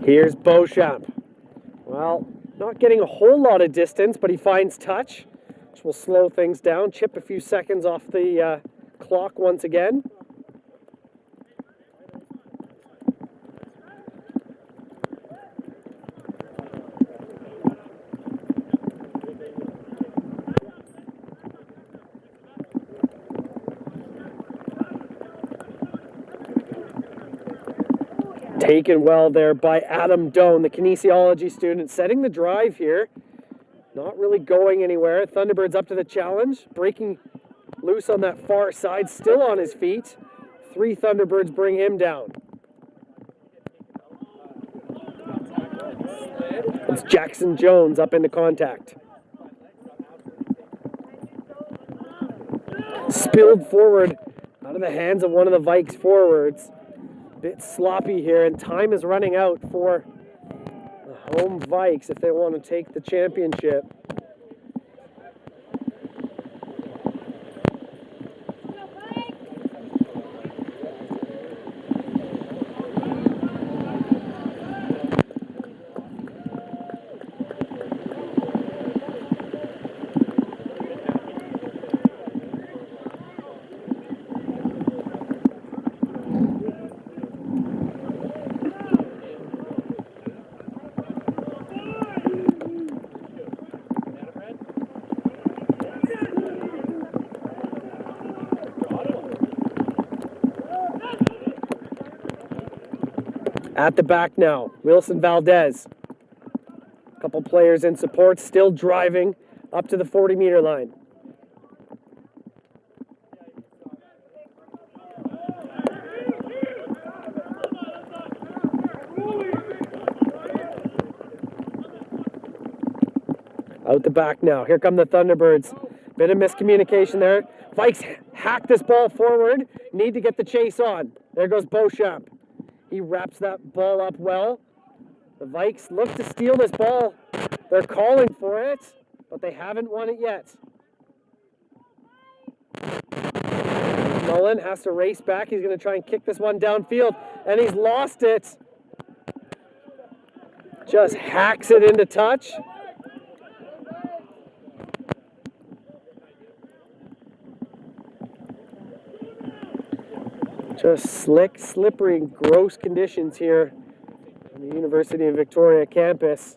A: Here's Beauchamp. Well, not getting a whole lot of distance, but he finds touch, which will slow things down, chip a few seconds off the clock once again. Taken well there by Adam Doan, the kinesiology student, setting the drive here. Not really going anywhere. Thunderbirds up to the challenge, breaking loose on that far side, still on his feet. 3 Thunderbirds bring him down. It's Jackson Jones up into contact. Spilled forward out of the hands of one of the Vikes forwards. Bit sloppy here, and time is running out for the home Vikes if they want to take the championship. At the back now, Wilson Valdez. A couple players in support, still driving up to the 40-meter line. Out the back now, here come the Thunderbirds. Bit of miscommunication there. Vikes hack this ball forward, need to get the chase on. There goes Beauchamp. He wraps that ball up well. The Vikes look to steal this ball. They're calling for it, but they haven't won it yet. Mullen has to race back. He's going to try and kick this one downfield, and he's lost it. Just hacks it into touch. Just slick, slippery, gross conditions here on the University of Victoria campus.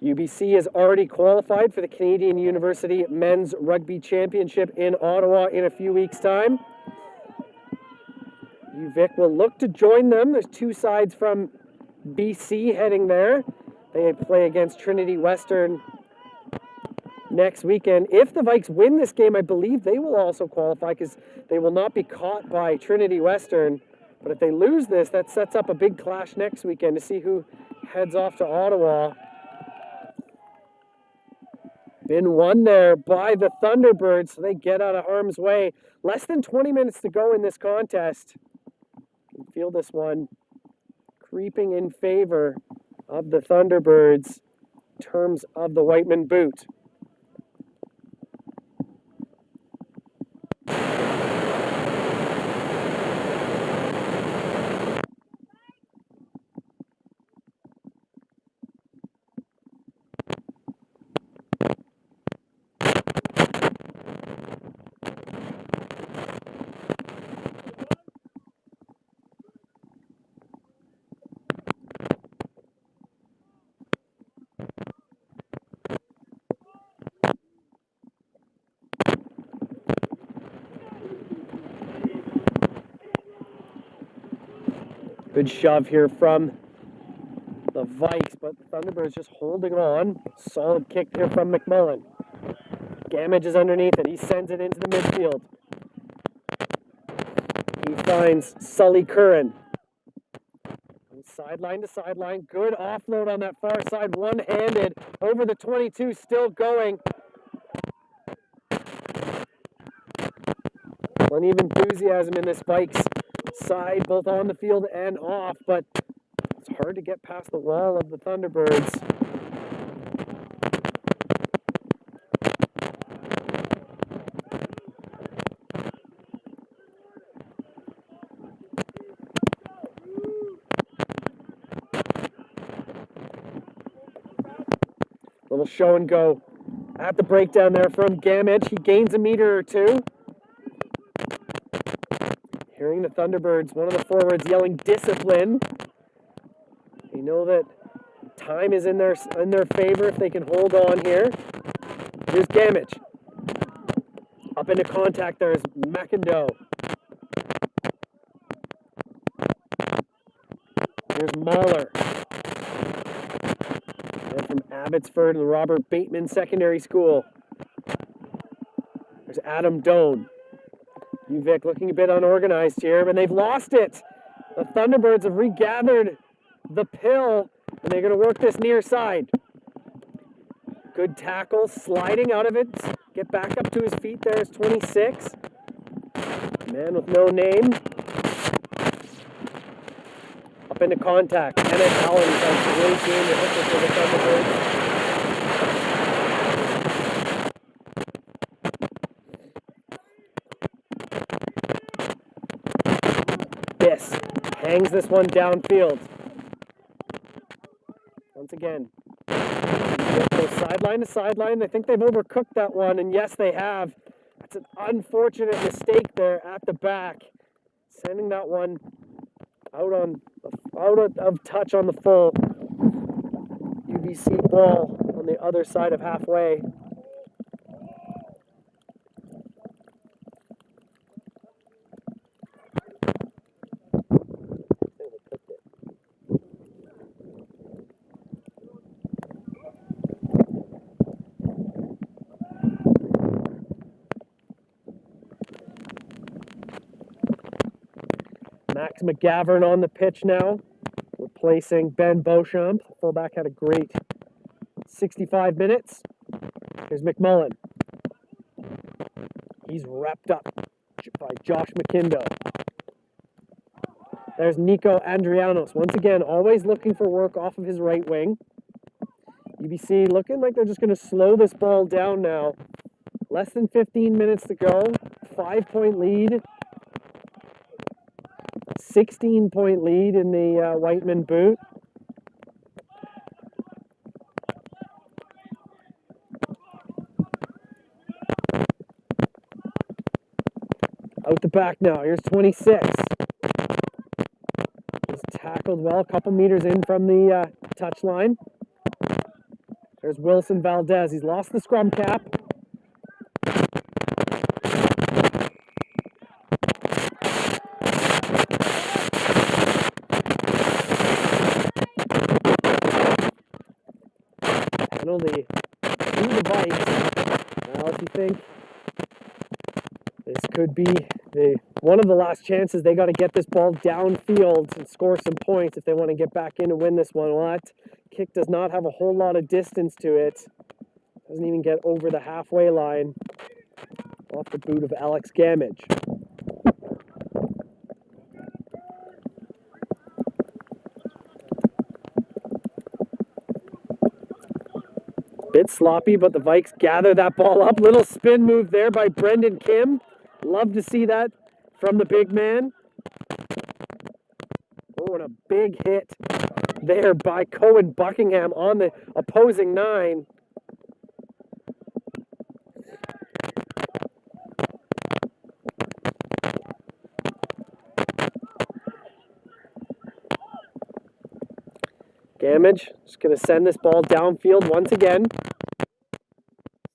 A: UBC has already qualified for the Canadian University Men's Rugby Championship in Ottawa in a few weeks' time. UVic will look to join them. There's 2 sides from BC heading there. They play against Trinity Western next weekend. If the Vikes win this game, I believe they will also qualify because they will not be caught by Trinity Western. But if they lose this, that sets up a big clash next weekend to see who heads off to Ottawa. Been won there by the Thunderbirds, so they get out of harm's way. Less than 20 minutes to go in this contest. You can feel this one creeping in favor of the Thunderbirds in terms of the Whiteman boot. Good shove here from the Vikes, but the Thunderbirds just holding on. Solid kick here from McMullen. Gamage is underneath it. He sends it into the midfield. He finds Sully Curran. From sideline to sideline. Good offload on that far side. One-handed over the 22, still going. Plenty of enthusiasm in this Vikes side, both on the field and off, but it's hard to get past the wall of the Thunderbirds.
B: little show and go at the breakdown there from Gamage. He gains a meter or two. Hearing the Thunderbirds, one of the forwards yelling discipline. You know that time is in their favor if they can hold on here. Here's Gamage. Up into contact there is McIndoe. Here's Mahler. And from Abbotsford and the Robert Bateman Secondary School. There's Adam Doan. UVic looking a bit unorganized here, but they've lost it. The Thunderbirds have regathered the pill, and they're going to work this near side. Good tackle, sliding out of it. Get back up to his feet there is 26. Man with no name. Up into contact. Emmett Allen has a great game to hit this for the Thunderbirds. Biss hangs this one downfield. Once again, go sideline to sideline. I think they've overcooked that one, and yes, they have. That's an unfortunate mistake there at the back, sending that one out of touch on the full UBC ball on the other side of halfway. Max McGavern on the pitch now, replacing Ben Beauchamp. The fullback had a great 65 minutes. Here's McMullen. He's wrapped up by Josh McIndoe. There's Nico Andrianos. Once again, always looking for work off of his right wing. UBC looking like they're just going to slow this ball down now. Less than 15 minutes to go. 5-point lead. 16-point lead in the Whiteman boot. Out the back now. Here's 26. He's tackled well, a couple meters in from the touch line. There's Wilson Valdez. He's lost the scrum cap. Penalty to the Vikes. Now, if you think this could be one of the last chances, they got to get this ball downfield and score some points if they want to get back in and win this one. Well, that kick does not have a whole lot of distance to it. Doesn't even get over the halfway line. Off the boot of Alex Gamage. Bit sloppy, but the Vikes gather that ball up. Little spin move there by Brendan Kim. Love to see that from the big man. Oh, and a big hit there by Cohen Buckingham on the opposing 9. Gamage just going to send this ball downfield once again.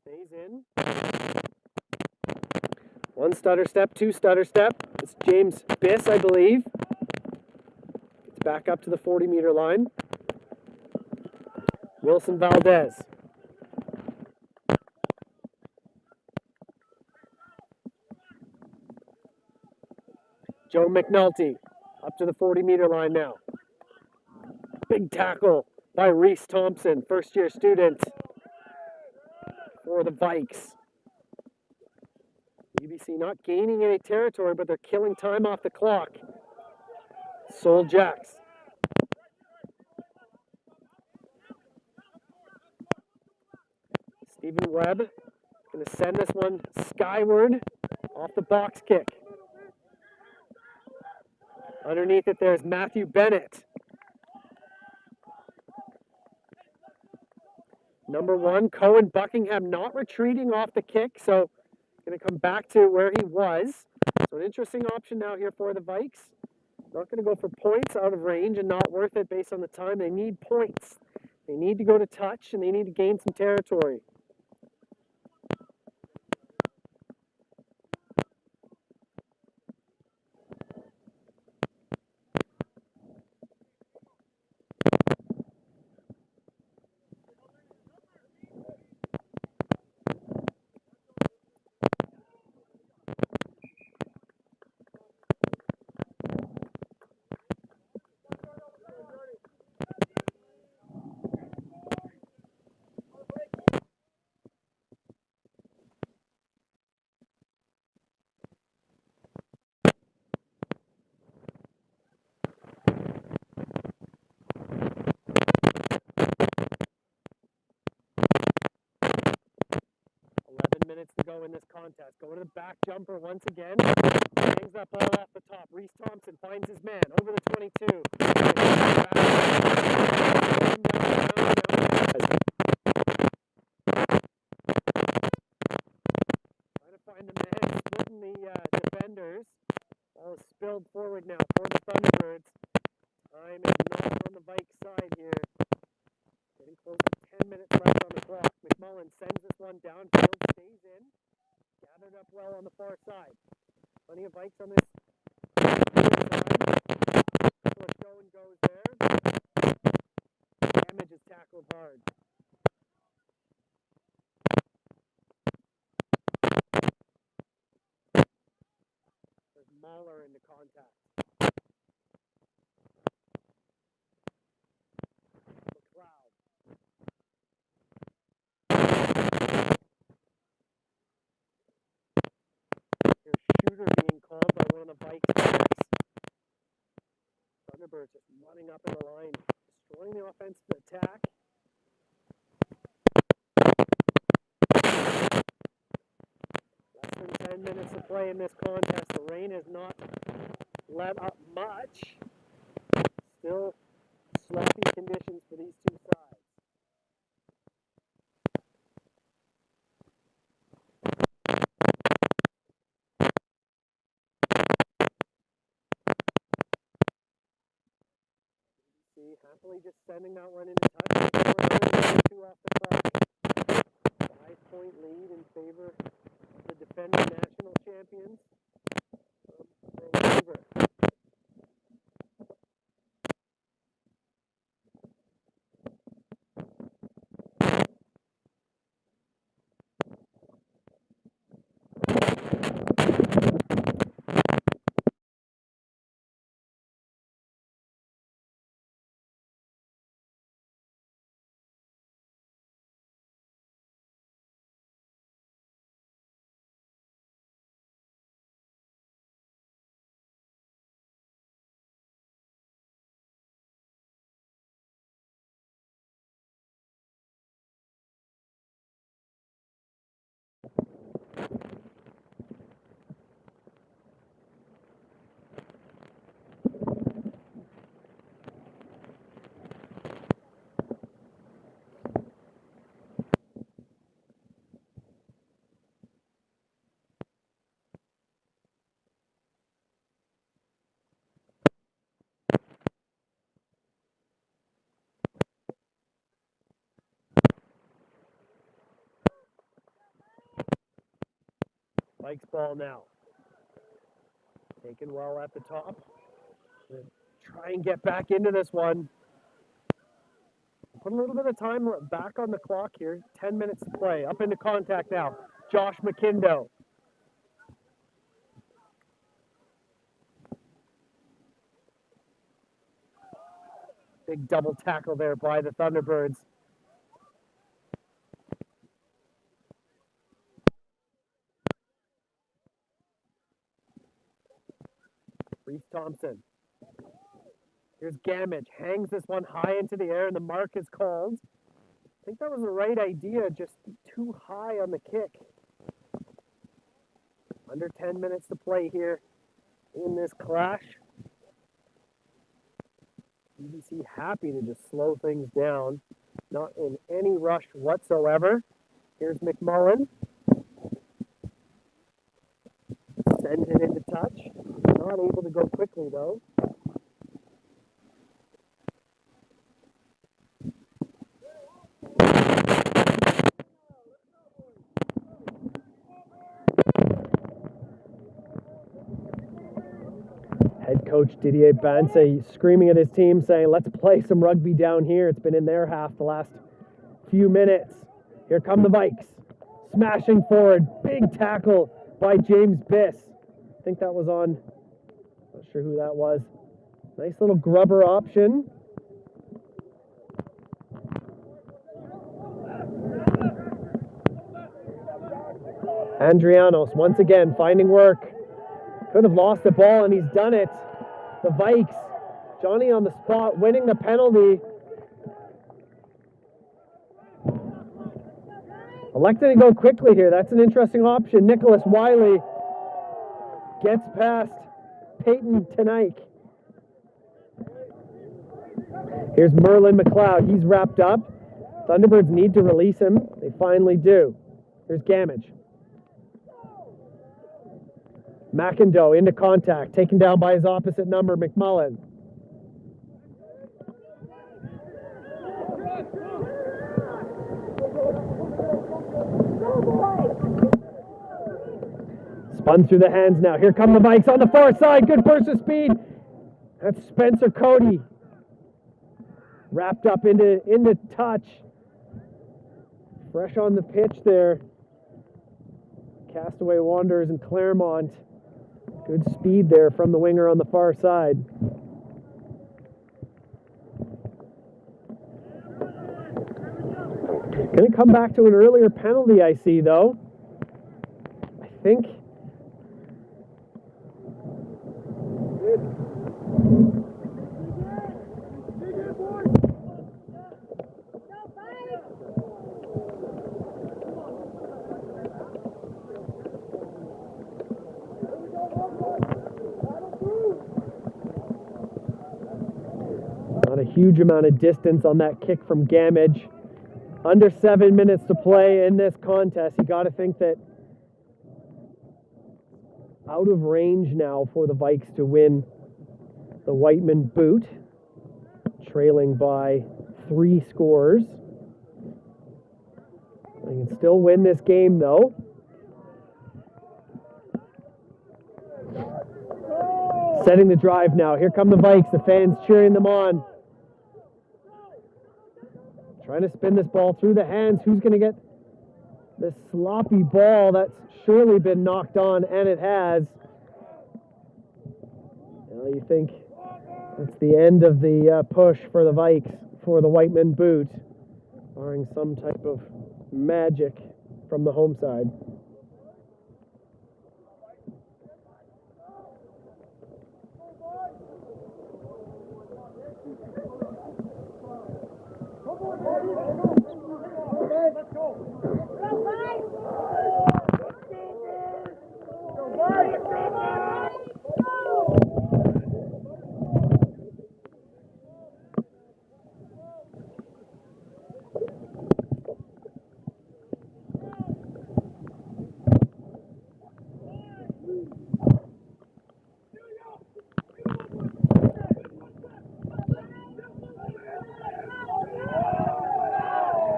B: Stays in. One stutter step, two stutter step. It's James Biss, I believe. Gets back up to the 40-meter line. Wilson Valdez. Joe McNulty up to the 40-meter line now. Big tackle by Reese Thompson, first-year student for the Vikes. UBC not gaining any territory, but they're killing time off the clock. Sol Jacks. Stephen Webb going to send this one skyward off the box kick. Underneath it, there's Matthew Bennett. Number 1, Cohen Buckingham not retreating off the kick, so going to come back to where he was. So an interesting option now here for the Vikes. Not going to go for points out of range and not worth it based on the time. They need points. They need to go to touch and they need to gain some territory. 11 minutes to go in this contest. Going to the back jumper once again. Hangs that ball off the top. Reese Thompson finds his man over the 22. Trying to find the man, splitting the defenders. Ball is spilled forward now for the Thunderbirds. Time is not on the Vikes side here. Getting close to 10 minutes left on the clock. McMullen sends this one downfield, stays in. Gathered up well on the far side. Plenty of Vikes on this side. Couple of show and goes there. Damage is tackled hard. There's Mahler into contact. McLeod. Here's Shooter being called by one of the Vikes backs. Thunderbirds just running up in the line, destroying the offensive attack. Less than 10 minutes to play in this contest. The rain has not let up much. Still sloppy conditions for these two sides. UBC happily just sending that one into touch. 2 off the clock. 5-point lead in favor of the defending national champions from Vancouver. Vikes ball now. Taken well at the top. Try and get back into this one. Put a little bit of time back on the clock here. 10 minutes to play. Up into contact now. Josh McKindo. Big double tackle there by the Thunderbirds. Reese Thompson. Here's Gamage. Hangs this one high into the air and the mark is called. I think that was the right idea, just too high on the kick. Under 10 minutes to play here in this clash. UBC happy to just slow things down. not in any rush whatsoever. Here's McMullen. Sends it into touch. Not able to go quickly though. Head coach Didier Banse screaming at his team saying, let's play some rugby down here. It's been in their half the last few minutes. Here come the Vikes. Smashing forward. Big tackle by James Biss. I think that was on, not sure who that was. Nice little grubber option. Andrianos once again finding work. Could have lost the ball and he's done it. The Vikes, Johnny on the spot, winning the penalty. Elected to go quickly here. That's an interesting option. Nicholas Wiley gets past Peyton Tenike. Here's Merlin McLeod. He's wrapped up. Thunderbirds need to release him. They finally do. Here's Gamage. McIndoe into contact, taken down by his opposite number, McMullen. Spun through the hands now. Here come the Vikes on the far side. Good burst of speed. That's Spencer Cody. Wrapped up into touch. Fresh on the pitch there. Castaway Wanderers in Claremont. Good speed there from the winger on the far side. Going to come back to an earlier penalty I see though. I think. Not a huge amount of distance on that kick from Gamage. Under 7 minutes to play in this contest. You got to think that out of range now for the Vikes to win the Whiteman boot, trailing by 3 scores. They can still win this game though. Setting the drive now. Here come the Vikes, the fans cheering them on. Trying to spin this ball through the hands. Who's going to get this sloppy ball that's surely been knocked on, and it has. Well, you think that's the end of the push for the Vikes for the Whiteman boot, barring some type of magic from the home side.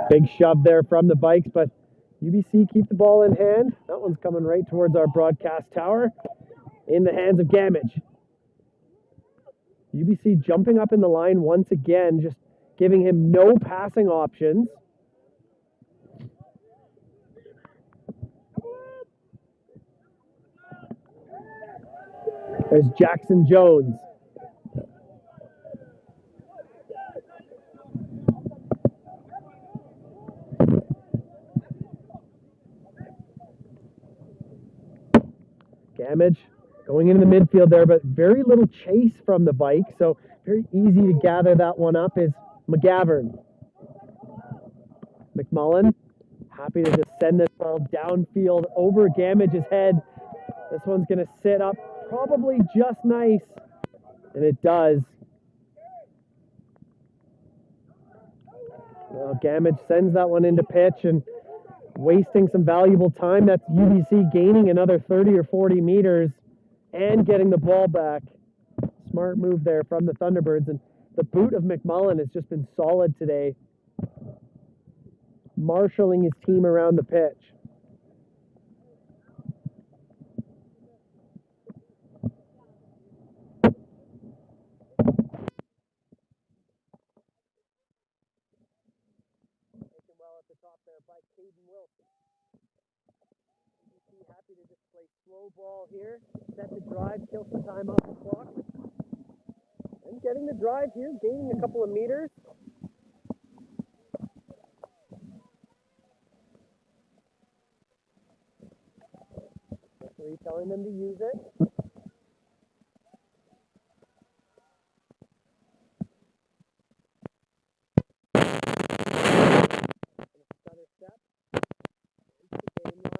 B: Big shove there from the Vikes, but UBC keep the ball in hand. That one's coming right towards our broadcast tower in the hands of Gamage. UBC jumping up in the line once again, just giving him no passing options. There's Jackson Jones. Gamage going into the midfield there, but very little chase from the Vikes, so very easy to gather that one up is McGavern. McMullen, happy to just send this ball downfield over Gamage's head. This one's going to sit up probably just nice, and it does. Well, Gamage sends that one into pitch and wasting some valuable time. That's UBC gaining another 30 or 40 meters and getting the ball back. Smart move there from the Thunderbirds, and the boot of McMullen has just been solid today, marshalling his team around the pitch. Taken well at the top there by Caden Wilson. UBC happy to just play slow ball here, set the drive, kill some time off the clock. And getting the drive here, gaining a couple of meters. Referee telling them to use it. Another step. Into the game line.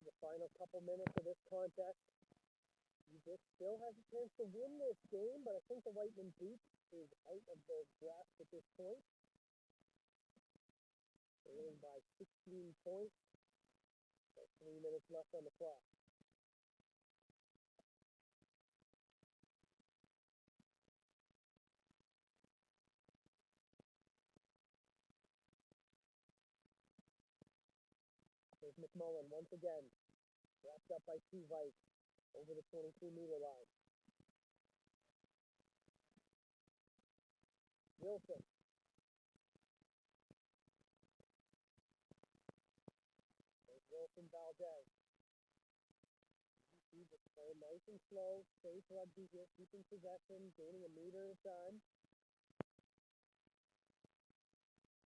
B: The final couple minutes of this contest. UVic still has a chance to win this game, but I think the Whiteman boot is out of the grasp at this point. Trailing by 16 points. There's 3 minutes left on the clock. There's McMullen once again. Wrapped up by 2 Vikes over the 22-meter line. Wilson. There's Wilson Valdez. UBC just playing nice and slow, safe rugby here, keeping possession, gaining a meter at a time.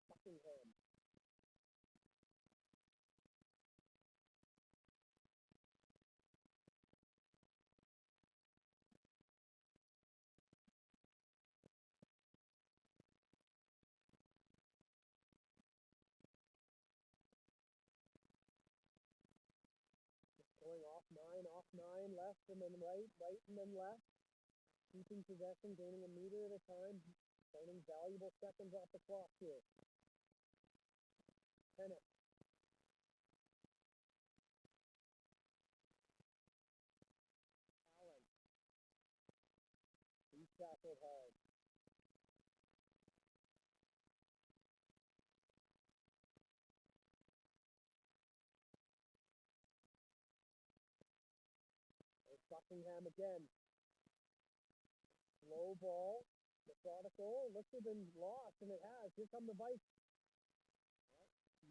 B: Buckingham. Going off nine, left and then right and then left. Keeping possession, gaining a meter at a time, burning valuable seconds off the clock here. Penalty. Allen. He's tackled hard. There's Buckingham again. Low ball, methodical, looks to have been lost, and it has. Here come the Vikes.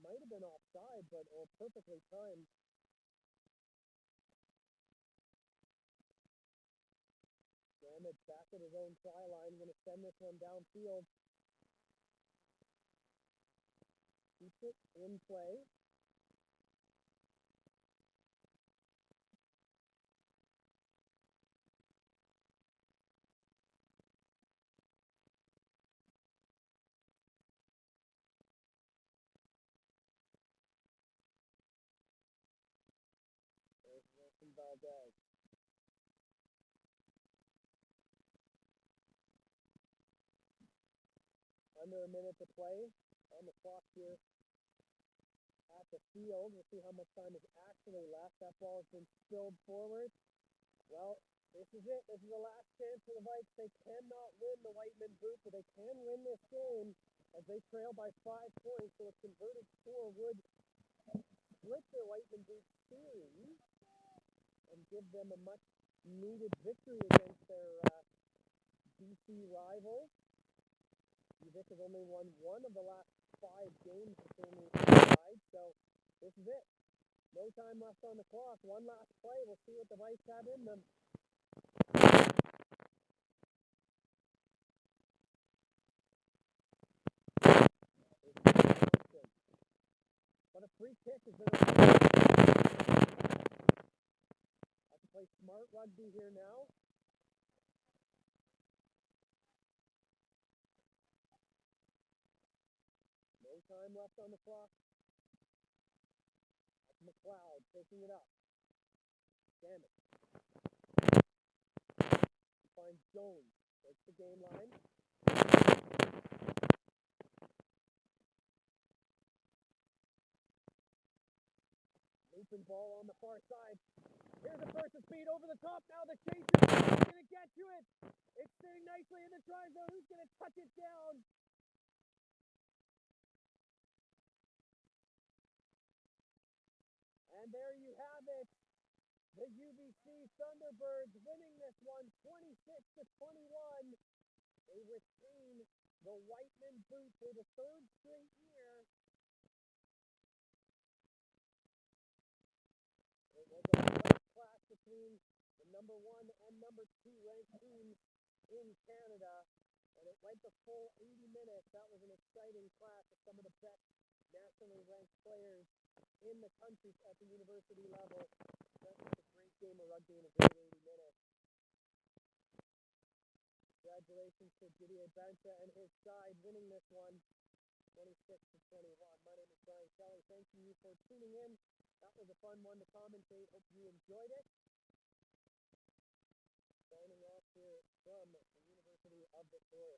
B: Might have been offside, but perfectly timed. Damage back at his own try line, going to send this one downfield. Keeps it in play. from Valdez. Under a minute to play on the clock here at the field. We'll see how much time is actually left. That ball has been spilled forward. Well, this is it. This is the last chance for the Vikes. They cannot win the Whiteman Boot, but they can win this game as they trail by 5 points. So a converted score would split their Whiteman Boot series and give them a much needed victory against their BC rival. UVic has only won 1 of the last 5 games between these two sides, so this is it. No time left on the clock. One last play. We'll see what the Vikes have in them. But a free kick is going to have to play smart rugby here now. No time left on the clock. That's McLeod taking it up. Damn it. He finds Jones. Takes the game line. Looping ball on the far side. Here's a versus speed over the top. Now the chaser is going to get to it. It's sitting nicely in the try zone. Who's going to touch it down? And there you have it. The UBC Thunderbirds winning this one 26-21. They retain the Whiteman Boot for the 3rd straight year. It was a close clash between the number 1 and number 2 ranked teams in Canada, and it went the full 80 minutes. That was an exciting clash of some of the best nationally ranked players in the country at the university level. That was a great game of rugby in a great 80 minutes. Congratulations to Didier Banta and his side winning this one 26-21. My name is Brian Kelly. Thank you for tuning in. That was a fun one to commentate. Hope you enjoyed it. Signing off here from the University of Victoria.